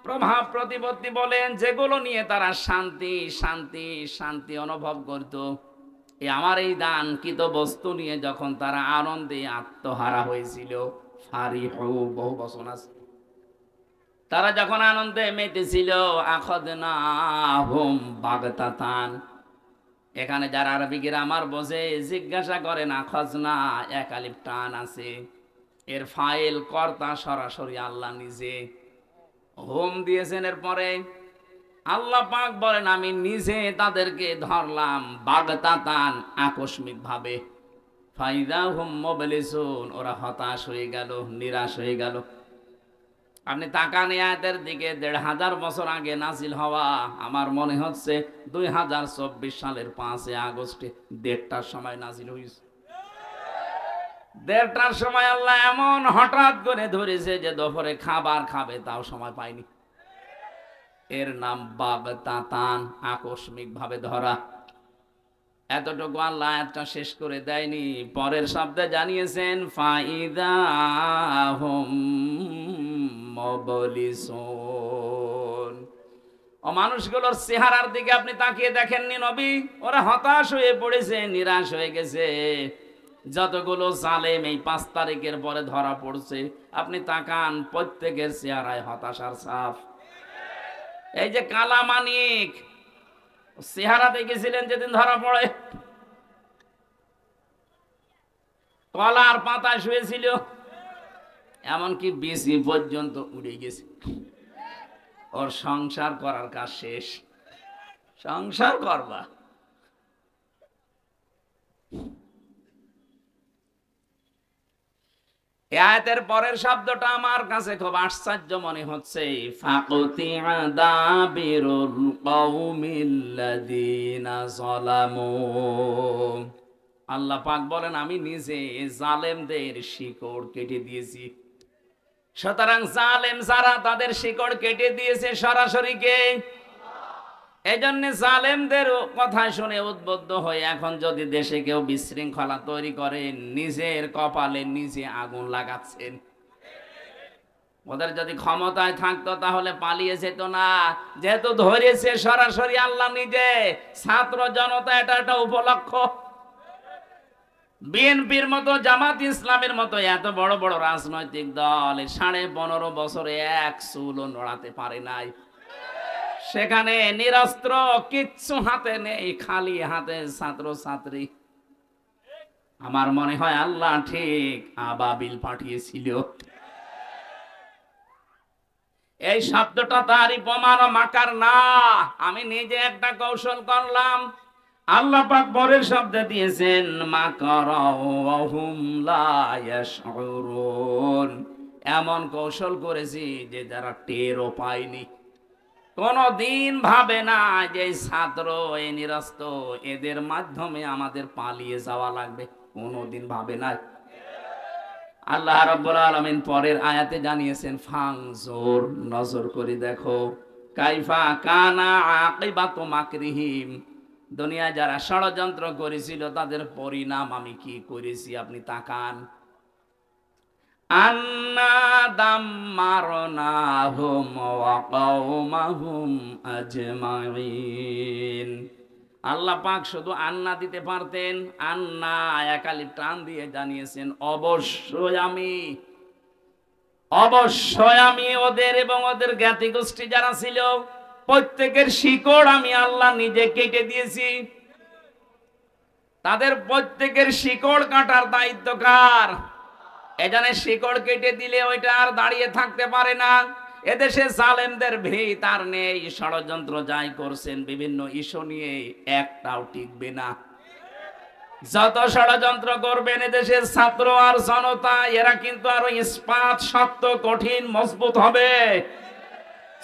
প্রভাব প্রতিপত্তি বলেন, যেগুলো নিয়ে তারা শান্তি শান্তি শান্তি অনুভব করত, আমার এই দানকৃত বস্তু নিয়ে যখন তারা আনন্দে আত্মহারা হয়েছিল, ফারিহু বহু বচন আছে, তারা যখন আনন্দে মেতেছিল, আখাযনাহুম বাগতাতান। এখানে যারা আরবি গ্রামার বোঝে জিজ্ঞাসা করেন, আখাযনা এক আলিফ টান আছে, এর ফাইল কর্তা সরাসরি আল্লাহ নিজে, হোম দিয়েছেন। এর পরে আল্লাহ পাক বলেন আমি নিজে তাদেরকে ধরলাম বাগতাতান, আকস্মিক ভাবে। ফাইদা হুম মুবলিসুন, ওরা হতাশ হয়ে গেল, নিরাশ হয়ে গেল। আপনি তাকান আয়াতের দিকে, 1500 বছর আগে নাজিল হওয়া, আমার মনে হচ্ছে 2024 সালের 5 আগস্টে 1:30টার সময় নাজিল হয়েছে। 1:30টার সময় আল্লাহ এমন হঠাৎ করে ধরেছে যে দুপুরে খাবার খাবে তাও সময় পায়নি। এর নাম বাগতাতান, আকস্মিক ভাবে ধরা। এতটুকু আল্লাহ আয়াতটা শেষ করে দেয়নি, পরের শব্দে জানিয়েছেন ফাইদা হুম মুবলিসুন। ও মানুষগুলোর চেহারার দিকে আপনি তাকিয়ে দেখেননি নবী? ওরা হতাশ হয়ে পড়েছে, নিরাশ হয়ে গেছে। যতগুলো জালেম এই 5 তারিখের পরে ধরা পড়ছে, আপনি তাকান, প্রত্যেকের চেহারায় হতাশার ছাপ। এই যে কালা মানিক চেহারা দেখেছিলেন যেদিন ধরা পড়ে, কলার পাতায় শুয়েছিল, এমনকি বিসি পর্যন্ত উড়ে গেছে। ওর সংসার করার কাজ শেষ। সংসার করবা, আয়াতের পরের শব্দটা আমার কাছে খুব আশ্চর্য মনে হচ্ছে, ফাকুতিআ দাবিরুল কওমিল্লাযীনা যালামু। আল্লাহ পাক বলেন আমি নিজে জালেমদের শিকড় কেটে দিয়েছি। সুতরাং জালেম যারা, তাদের শিকড় কেটে দিয়েছে সরাসরি কে? এই জন্য জালেমদের কথা শুনে উদ্বুদ্ধ হয়ে এখন যদি দেশে কেউ বিশৃঙ্খলা তৈরি করে, নিজের কপালে নিজে আগুন লাগাচ্ছেন। ওদের যদি ক্ষমতায় থাকতো তাহলে পালিয়ে যেত না, যেহেতু ধরেছে সরাসরি আল্লাহ নিজে। ছাত্র জনতা এটা একটা উপলক্ষ। বিএনপির মতো, জামাত ইসলামের মতো এত বড় বড় রাজনৈতিক দল 15.5 বছরে এক চুলও নড়াতে পারে নাই। সেখানে নিরস্ত্র, কিচ্ছু হাতে নেই, খালি হাতে ছাত্র ছাত্রী। আমার মনে হয় আল্লাহ ঠিক আবাবিল পাঠিয়েছিল। এই শব্দটা তারই প্রমাণ, মাকার না। আমি নিজে একটা কৌশল করলাম, আল্লাহ পাক পরের শব্দে দিয়েছেন মাকারাহুম লা ইয়াশউরুন, এমন কৌশল করেছি যে যারা টেরও পায়নি। কোনদিন ভাবে না যে এই ছাত্র এই নিরস্ত এদের মাধ্যমে আমাদের পালিয়ে যাওয়া লাগবে, কোনদিন ভাবে না। আল্লাহ রাব্বুল আলামিন পরের আয়াতে জানিয়েছেন ফাংজুর, নজর করে দেখো, কাইফা কানা আকিবাতু মাকরিহিম, দুনিয়ায় যারা ষড়যন্ত্র করেছিল তাদের পরিণাম আমি কি করেছি আপনি তাকান। আন্না দাম্মারনাহুম ওয়া কওমাহুম আজমাইন। আল্লাহ পাক শুধু আন্না দিতে পারতেন, আন্না একালি টান দিয়ে জানিয়েছেন অবশ্যই আমি ওদের এবং ওদের জ্ঞাতি গোষ্ঠী যারা ছিল প্রত্যেকের শিকড় আমি আল্লাহ নিজে কেটে দিয়েছি। তাদের প্রত্যেকের শিকড় কাটার দায়িত্ব কার? এখানে শিকড় কেটে দিলে ওইটা আর দাঁড়িয়ে থাকতে পারে না। এদেশে জালেমদের ভিত আর নেই, ষড়যন্ত্র যাই করছেন বিভিন্ন ইস্যু নিয়ে একটাও টিকবে না। যত ষড়যন্ত্র করবেন এদেশের ছাত্র আর জনতা এরা কিন্তু আরো ইস্পাত শক্ত কঠিন মজবুত হবে।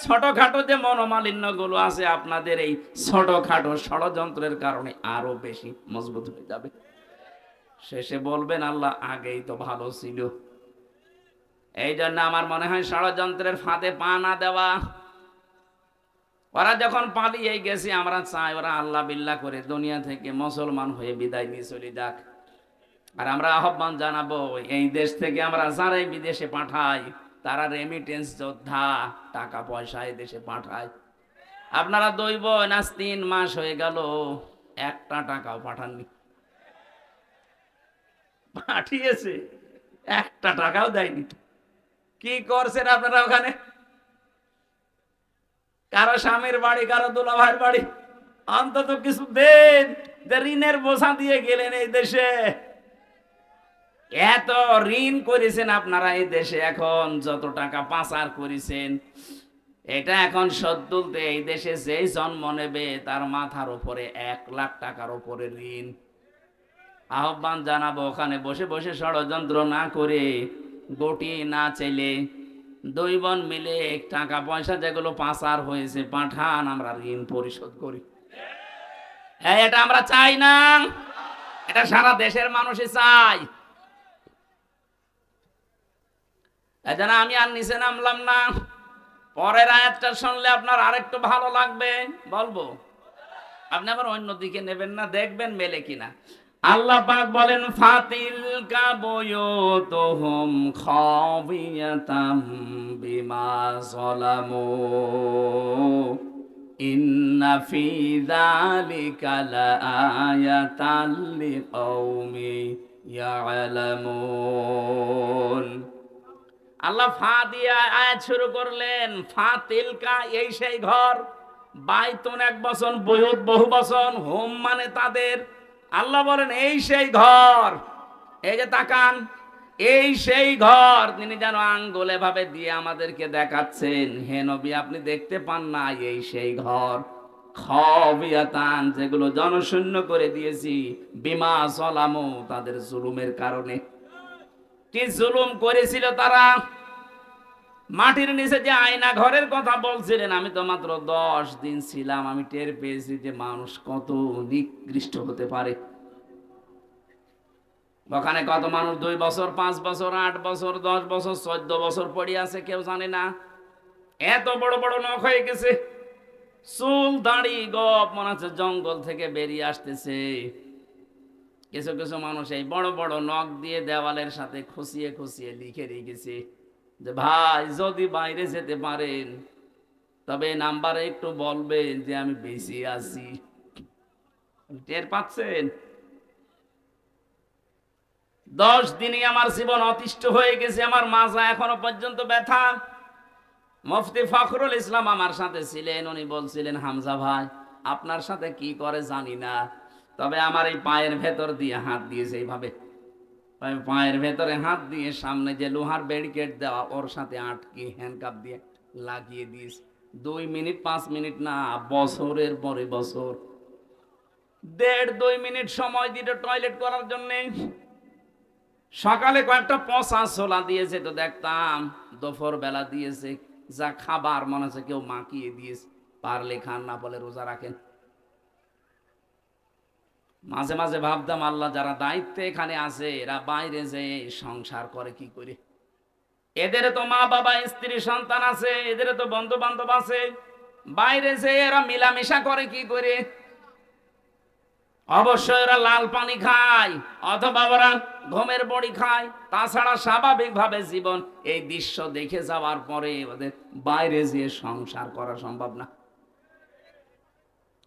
ছোটখাটো যে মনোমালিন্য গুলো আছে আপনাদের এই ছোটখাটো ষড়যন্ত্রের কারণে আরো বেশি মজবুত হয়ে যাবে। শেষে বলবেন আল্লাহ আগেই তো ভালো ছিল। এই জন্য আমার মনে হয় ষড়যন্ত্রের ফাঁদে পা না দেওয়া। ওরা যখন পালিয়ে গেছে আমরা চাই ওরা আল্লাহ বিল্লাহ করে দুনিয়া থেকে মুসলমান হয়ে বিদায় নিয়ে চলে যাক। আর আমরা আহ্বান জানাবো এই দেশ থেকে আমরা যারাই বিদেশে পাঠাই তারা রেমিটেন্স যোদ্ধা, টাকা পয়সা এই দেশে পাঠায়। আপনারা 2 বোন আজ 3 মাস হয়ে গেল একটা টাকাও পাঠাননি। পাঠিয়েছে একটা টাকাও দেয়নি। কি করছেন আপনারা ওখানে? কারো স্বামীর বাড়ি, কারো দুলা ভাইয়ের বাড়ি, অন্তত কিছু দেন। ঋণের বোঝা দিয়ে গেলেন এই দেশে, এত ঋণ করেছেন আপনারা এই দেশে। এখন যত টাকা পাচার করেছেন এটা এখন শোধ তুলতে এই দেশে যেই জন্ম নেবে তার মাথার উপরে 1 লাখ টাকার উপরে ঋণ। আহ্বান জানাবো ওখানে বসে বসে ষড়যন্ত্র না করে গটি না চাইলে 2 বোন মিলে টাকা পয়সা যেগুলো পাচার হয়েছে পাঠান, আমরা ঋণ পরিশোধ করি। হ্যাঁ, এটা আমরা চাই না, এটা সারা দেশের মানুষই চাই। এজন্য আমি আর নিচে নামলাম না। পরের আয়াতটা শুনলে আপনার আরেকটু ভালো লাগবে, বলবো। আপনি আবার অন্য দিকে নেবেন না, দেখবেন মেলে কিনা। আল্লাহ পাক বলেন ফাতিল কাবুয়ুতুহুম খাবিয়াতাম বিমা যালামু ইন্না ফি যালিকা লাআয়াতাল লিকাউমি ইয়ালামুন। আল্লাহ ফা দিয়ে আয়াত শুরু করলেন। ফাতিলকা এই সেই ঘর, বাইতুন 1 বচন, বুয়ুত বহু বচন, হোম মানে তাদের। আল্লাহ বলেন এই সেই ঘর, এই যে তাকান, এই সেই ঘর। তিনি যেন আঙ্গুলে ভাবে দিয়ে আমাদেরকে দেখাচ্ছেন, হে নবী আপনি দেখতে পান না, এই সেই ঘর। খাবিয়াতান, যেগুলো জনশূন্য করে দিয়েছি, বিমা যালামু, তাদের জুলুমের কারণে। কি জুলুম করেছিল তারা? মাটির নিচে যে আয়না ঘরের কথা বলছিলেন, আমি তো মাত্র 10 দিন ছিলাম, আমি টের পেয়েছি যে মানুষ কত নিকৃষ্ট হতে পারে। ওখানে কত মানুষ 2 বছর, 5 বছর, 8 বছর, 10 বছর, 14 বছর পড়ে আছে, কেউ জানে না। এত বড় বড় নখ হয়ে গেছে, চুল দাড়ি গপ মনে হচ্ছে জঙ্গল থেকে বেরিয়ে আসতেছে। কিছু কিছু মানুষ এই বড় বড় নখ দিয়ে দেওয়ালের সাথে খুশিয়ে খুশিয়ে লিখে রেখেছে যে ভাই যদি বাইরে যেতে পারেন তবে নাম্বারে একটু বলবেন যে আমি বেশি আছি। টের পাচ্ছেন? 10 দিনই আমার জীবন অতিষ্ঠ হয়ে গেছে, আমার মাজা এখনো পর্যন্ত ব্যথা। মুফতি ফখরুল ইসলাম আমার সাথে ছিলেন, উনি বলছিলেন হামজা ভাই আপনার সাথে কি করে জানি না, তবে আমার এই পায়ের ভেতর দিয়ে হাত দিয়েছে এইভাবে, পায়ের ভেতরে হাত দিয়ে সামনে যে লোহার ব্যারিকেড দেওয়া ওর সাথে আটকে হ্যান্ডকাপ দিয়ে লাগিয়ে দিয়েছে। 2 মিনিট 5 মিনিট না, বছরের পরে বছর। 1.5-2 মিনিট সময় দিল টয়লেট করার জন্য। সকালে কয়েকটা পচা ছোলা দিয়েছে তো দেখতাম, দুপুর বেলা দিয়েছে, যা খাবার মনে হচ্ছে কেউ মাখিয়ে দিয়েছে। পারলে খান, না বলে রোজা রাখেন। মাঝে মাঝে ভাবতাম, আল্লাহ যারা দায়িত্বে এখানে আছে এরা বাইরে যে সংসার করে কি করে? এদের তো মা বাবা, স্ত্রী, সন্তান আছে, এদের তো বন্ধু বান্ধব আছে, বাইরে যে এরা মিলামিশা করে কি করে? অবশ্যই এরা লাল পানি খায় অথবা ওরা ঘুমের বড়ি খায়। তাছাড়া স্বাভাবিকভাবে জীবন এই দৃশ্য দেখে যাওয়ার পরে ওদের বাইরে যেয়ে সংসার করা সম্ভব না।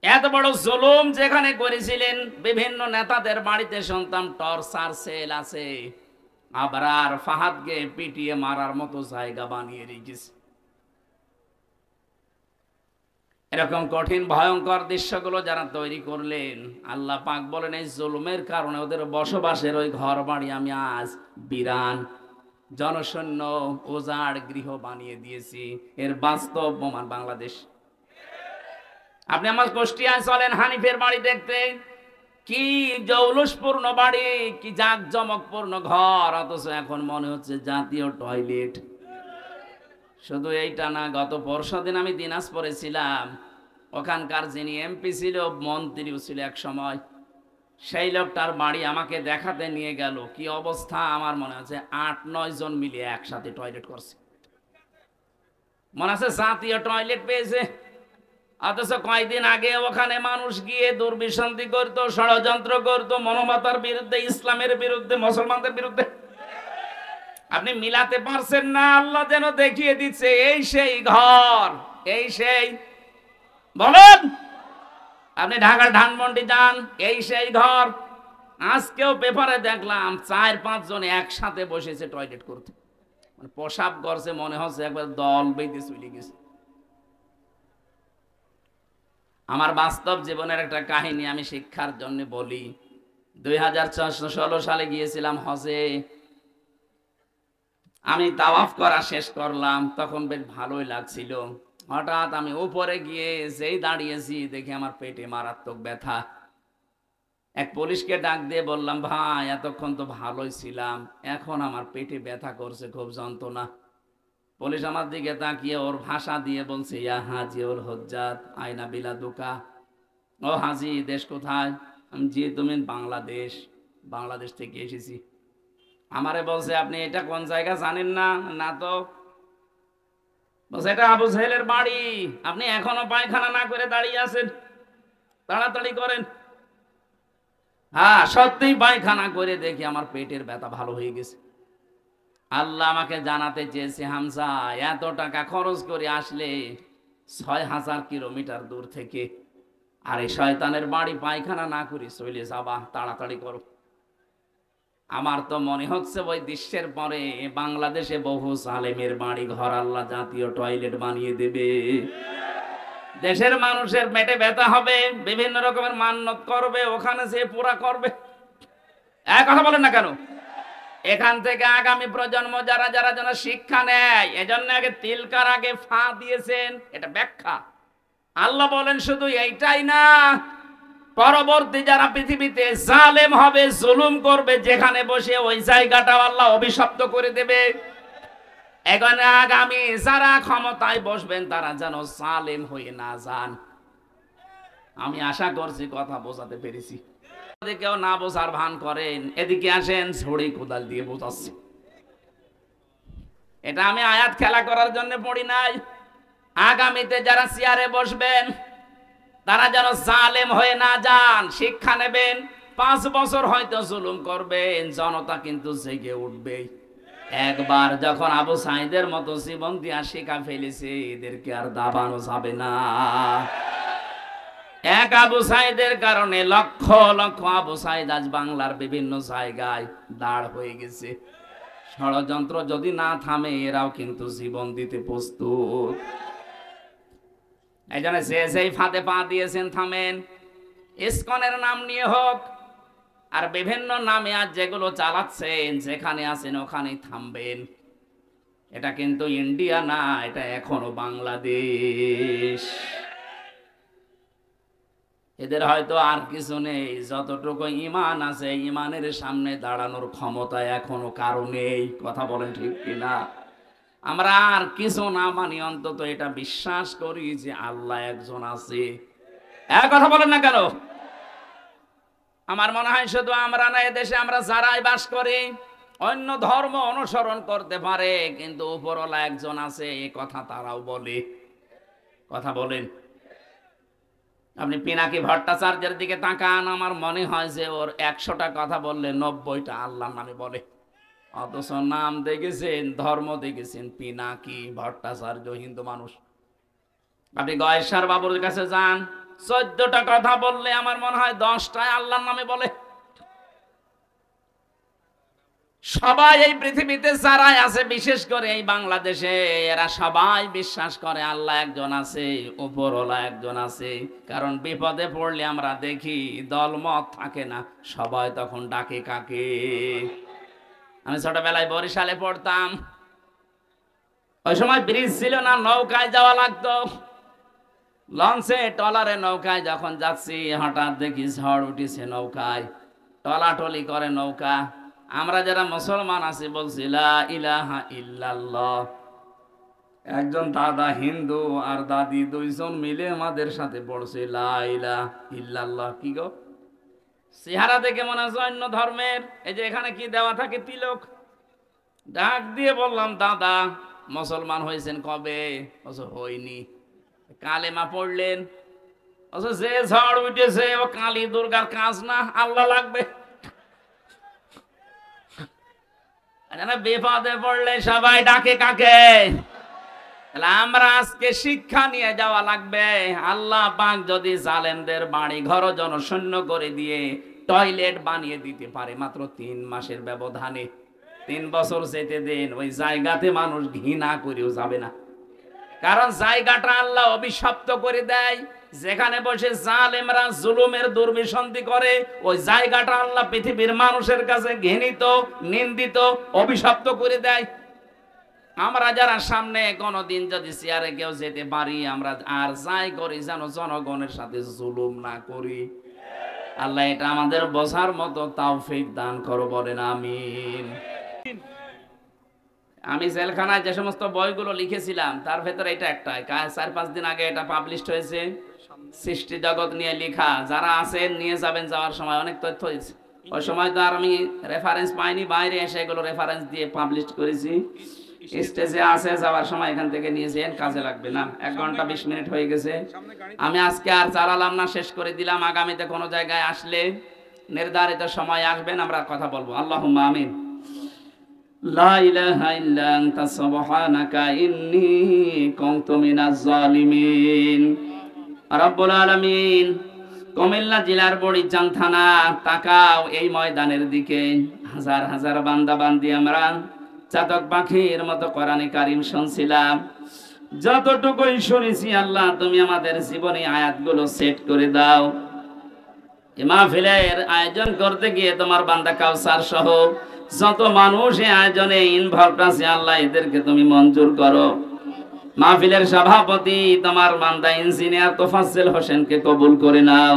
এত বড় জুলুম যেখানে করেছিলেন, বিভিন্ন নেতাদের বাড়িতে শুনতাম টর্চার সেল আছে, আবরার ফাহাদকে পিটিয়ে মারার মতো জায়গা বানিয়ে রেখেছে। এরকম কঠিন ভয়ঙ্কর দৃশ্যগুলো যারা তৈরি করলেন, আল্লাহ পাক বলেন এই জুলুমের কারণে ওদের বসবাসের ওই ঘর বাড়ি আমি আজ বিরান, জনশূন্য, উজাড় গৃহ বানিয়ে দিয়েছি। এর বাস্তব প্রমাণ বাংলাদেশ। আপনি আমার কুষ্টিয়ায় চলেন, হানিফের বাড়ি দেখতে, কি জৌলুসপূর্ণ বাড়ি, কি জাঁকজমকপূর্ণ ঘর, অথচ এখন মনে হচ্ছে জাতীয় টয়লেট। শুধু এইটা না, গত পরশুদিন আমি দিনাজপুরে ছিলাম, ওখানকার যিনি এমপি ছিল, মন্ত্রীও ছিল এক সময়, সেই লোকটার বাড়ি আমাকে দেখাতে নিয়ে গেল। কি অবস্থা, আমার মনে হচ্ছে 8-9 জন মিলে একসাথে টয়লেট করছে। মনে আছে জাতীয় টয়লেট পেয়েছে, অথচ কয়েকদিন আগে ওখানে মানুষ গিয়ে দুর্বিসন্ধি করতো, ষড়যন্ত্র করতো মানবতার বিরুদ্ধে, ইসলামের বিরুদ্ধে, মুসলমানদের বিরুদ্ধে। আপনি মিলাতে পারছেন না, আল্লাহ যেন দেখিয়ে দিচ্ছে এই সেই ঘর, এই সেই। বলেন, আপনি ঢাকার ধানমন্ডি যান, এই সেই ঘর। আজকেও পেপারে দেখলাম 4-5 জন একসাথে বসেছে টয়লেট করতে, মানে প্রসাব করছে, মনে হচ্ছে একবার দল বেঁধে চলে গেছে। আমার বাস্তব জীবনের একটা কাহিনী আমি শিক্ষার জন্য বলি। 2016 সালে গিয়েছিলাম হজে। আমি তাওয়াফ করা শেষ করলাম, তখন বেশ ভালোই লাগছিল। হঠাৎ আমি উপরে গিয়ে যেই দাঁড়িয়েছি, দেখি আমার পেটে মারাত্মক ব্যথা। এক পুলিশকে ডাক দিয়ে বললাম, ভাই এতক্ষণ তো ভালোই ছিলাম, এখন আমার পেটে ব্যথা করছে, খুব যন্ত্রণা। পুলিশ আমার দিকে তাকিয়ে ওর ভাষা দিয়ে বলছে, ইয়া হাজি ওর হজ্জাত আয়না বিলাদুকা। ও হাজি, দেশ কোথায়? আমি, জি তুমি বাংলাদেশ। বাংলাদেশ থেকে এসেছি। আমারে বলছে, আপনি এটা কোন জায়গা জানেন না? না তো। বলছে, এটা আবু জাহেলের বাড়ি, আপনি এখনো পায়খানা না করে দাঁড়িয়ে আছেন, তাড়াতাড়ি করেন। হ্যাঁ, সত্যিই পায়খানা করে দেখি আমার পেটের ব্যথা ভালো হয়ে গেছে। আল্লাহ আমাকে জানাতে চেয়েছে, হামজা এত টাকা খরচ করে আসলে 6000 কিলোমিটার দূর থেকে, আর এই শয়তানের বাড়ি পায়খানা না করে চলে যাবা, তাড়াতাড়ি করো। আমার তো মনে হচ্ছে ওই দৃশ্যের পরে বাংলাদেশে বহু জালেমের বাড়ি ঘর আল্লাহ জাতীয় টয়লেট বানিয়ে দেবে। দেশের মানুষের পেটে ব্যথা হবে, বিভিন্ন রকমের মান্যত করবে, ওখানে যে পুরা করবে। এক কথা বলেন না কেন? এখান থেকে আগামী প্রজন্ম যারা যারা যেন শিক্ষা নেয়, এজন্য আগে তিলকার আগে ফা দিয়েছেন, এটা ব্যাখ্যা। আল্লাহ বলেন শুধু এইটাই না, পরবর্তী যারা পৃথিবীতে জালেম হবে, জুলুম করবে, যেখানে বসে ওই জায়গাটাও আল্লাহ অভিশপ্ত করে দেবে। এখানে আগামী যারা ক্ষমতায় বসবেন তারা যেন জালেম হয়ে না যান। আমি আশা করছি কথা বোঝাতে পেরেছি। কেউ না বোঝার ভান করেন, এদিকে আসেন, ঝড়ি কোদাল দিয়ে বোঝাচ্ছি। এটা আমি আয়াত খেলা করার জন্য পড়ি নাই। আগামীতে যারা চেয়ারে বসবেন তারা যেন জালেম হয়ে না যান, শিক্ষা নেবেন। 5 বছর হয়তো জুলুম করবেন, জনতা কিন্তু জেগে উঠবে। একবার যখন আবু সাইদের মতো জীবন দিয়া শিখা ফেলেছে, এদেরকে আর দাবানো যাবে না। এক আবু সাইদের কারণে লক্ষ লক্ষ আবু সাইদ আজ বাংলার বিভিন্ন জায়গায় দাঁড় হয়ে গেছে। ষড়যন্ত্র যদি না থামে, এরাও কিন্তু জীবন দিতে প্রস্তুত। এই জন্য যে যেই ফাঁদে পা দিয়েছেন থামেন। ইসকনের নাম নিয়ে হোক আর বিভিন্ন নামে আজ যেগুলো চালাচ্ছেন, যেখানে আছেন ওখানেই থামবেন। এটা কিন্তু ইন্ডিয়া না, এটা এখনো বাংলাদেশ। এদের হয়তো আর কিছু নেই, যতটুকু ঈমান আছে ঈমানের সামনে দাঁড়ানোর ক্ষমতা এখনো কারো নেই। কথা বলেন ঠিক কিনা? আমরা আর কিছু না মানি, অন্তত এটা বিশ্বাস করি যে আল্লাহ একজন আছে। এক কথা বলেন না কেন? আমার মনে হয় শুধু আমরা না, এদেশে আমরা যারাই বাস করি অন্য ধর্ম অনুসরণ করতে পারে, কিন্তু উপরওয়ালা একজন আছে এই কথা তারাও বলে। কথা বলেন। আপনি পিনাকি ভট্টাচার্যের দিকে তাকান, আমার মনে হয় যে ওর 100টা কথা বললে 90টা আল্লাহর নামে বলে, অথচ নাম দেখেছেন, ধর্ম দেখেছেন পিনাকি ভট্টাচার্য, হিন্দু মানুষ। আপনি গয়েশ্বর বাবুর কাছে যান, 14টা কথা বললে আমার মনে হয় 10টায় আল্লাহর নামে বলে। সবাই এই পৃথিবীতে যারাই আছে, বিশেষ করে এই বাংলাদেশে, এরা সবাই বিশ্বাস করে আল্লাহ একজন আছে, উপরওয়ালা একজন আছে। কারণ বিপদে পড়লে আমরা দেখি দলমত থাকে না, সবাই তখন ডাকে কাকে? আমি ছোটবেলায় বরিশালে পড়তাম, ওই সময় ব্রিজ ছিল না, নৌকায় যাওয়া লাগতো। লঞ্চে টলারে নৌকায় যখন যাচ্ছি, হঠাৎ দেখি ঝড় উঠেছে নৌকায়, টলাটলি করে নৌকা। আমরা যারা মুসলমান আছি বলছি লা ইলাহা ইল্লাল্লাহ। একজন দাদা হিন্দু আর দাদি দুইজন মিলে আমাদের সাথে পড়ছে লা ইলাহা ইল্লাল্লাহ। কি গো, চেহারা দেখে মনে হচ্ছে অন্য ধর্মের। এই যে এখানে কি দেওয়া থাকে, তিলক। ডাক দিয়ে বললাম, দাদা মুসলমান হয়েছেন কবে? হইনি। কালেমা পড়লেন? যে ঝড় উঠেছে ও কালী দুর্গার কাজ না, আল্লাহ লাগবে। বিপদে পড়লে সবাই ডাকে কাকে? আমরা আজকে শিক্ষা নিয়ে যাওয়া লাগবে। আল্লাহ পাক যদি জালেমদের বাড়ি ঘর জনশূন্য করে দিয়ে টয়লেট বানিয়ে দিতে পারে মাত্র 3 মাসের ব্যবধানে, 3 বছর যেতে দেন, ওই জায়গাতে মানুষ ঘৃণা করেও যাবে না। কারণ জায়গাটা আল্লাহ অভিশপ্ত করে দেয়। যেখানে বসে জালেমরা জুলুমের দুর্বিসন্ধি করে, ওই জায়গাটা আল্লাহ পৃথিবীর মানুষের কাছে ঘৃণিত, নিন্দিত, অভিশপ্ত করে দেয়। আমরা যারা সামনে কোনদিন যদি চেয়ারে কেউ যেতে পারি, আমরা আর যাই করি যেন জনগণের সাথে জুলুম না করি। আল্লাহ এটা আমাদের বোঝার মতো তৌফিক দান করো, বলেন আমিন। আমি জেলখানায় যে সমস্ত বইগুলো লিখেছিলাম তার ভেতরে এটা একটা 4-5 দিন আগে এটা পাবলিশ হয়েছে, সৃষ্টি জগৎ নিয়ে লেখা। যারা আছেন নিয়ে যাবেন, যাওয়ার সময় অনেক তথ্য হয়েছে। ওই সময় তো আর আমি রেফারেন্স পাইনি, বাইরে এসে এগুলো রেফারেন্স দিয়ে পাবলিশ করেছি। স্টেজে আছে, যাওয়ার সময় এখান থেকে নিয়েছেন, কাজে লাগবে না। 1 ঘন্টা 20 মিনিট হয়ে গেছে। আমি আজকে আর চালালাম না, শেষ করে দিলাম। আগামীতে কোনো জায়গায় আসলে নির্ধারিত সময় আসবেন, আমরা কথা বলবো। আল্লাহুম্মা আমিন। লা ইলাহা ইল্লা আনতা সুবহানাকা ইন্নী কুনতু মিনাজ জালিমিন। রব্বুল আলামিন, কুমিল্লা জেলার বড়িজান থানা, তাকাও এই ময়দানের দিকে। হাজার হাজার বান্দা বান্দি আমরা চাতক পাখির মতো কোরআনে কারীম শুনছিলাম। যতটুকুই শুনেছি আল্লাহ তুমি আমাদের জীবনে আয়াতগুলো সেট করে দাও। এই মাহফিলের আয়োজন করতে গিয়ে তোমার বান্দা কাউসার সহ যত মানুষ এই আয়োজনে ইনভলভ আছে, আল্লাহ এদেরকে তুমি মঞ্জুর করো। মাহফিলের সভাপতি তোমার বান্দা ইঞ্জিনিয়ার তোফাজ্জল হোসেনকে কবুল করে নাও।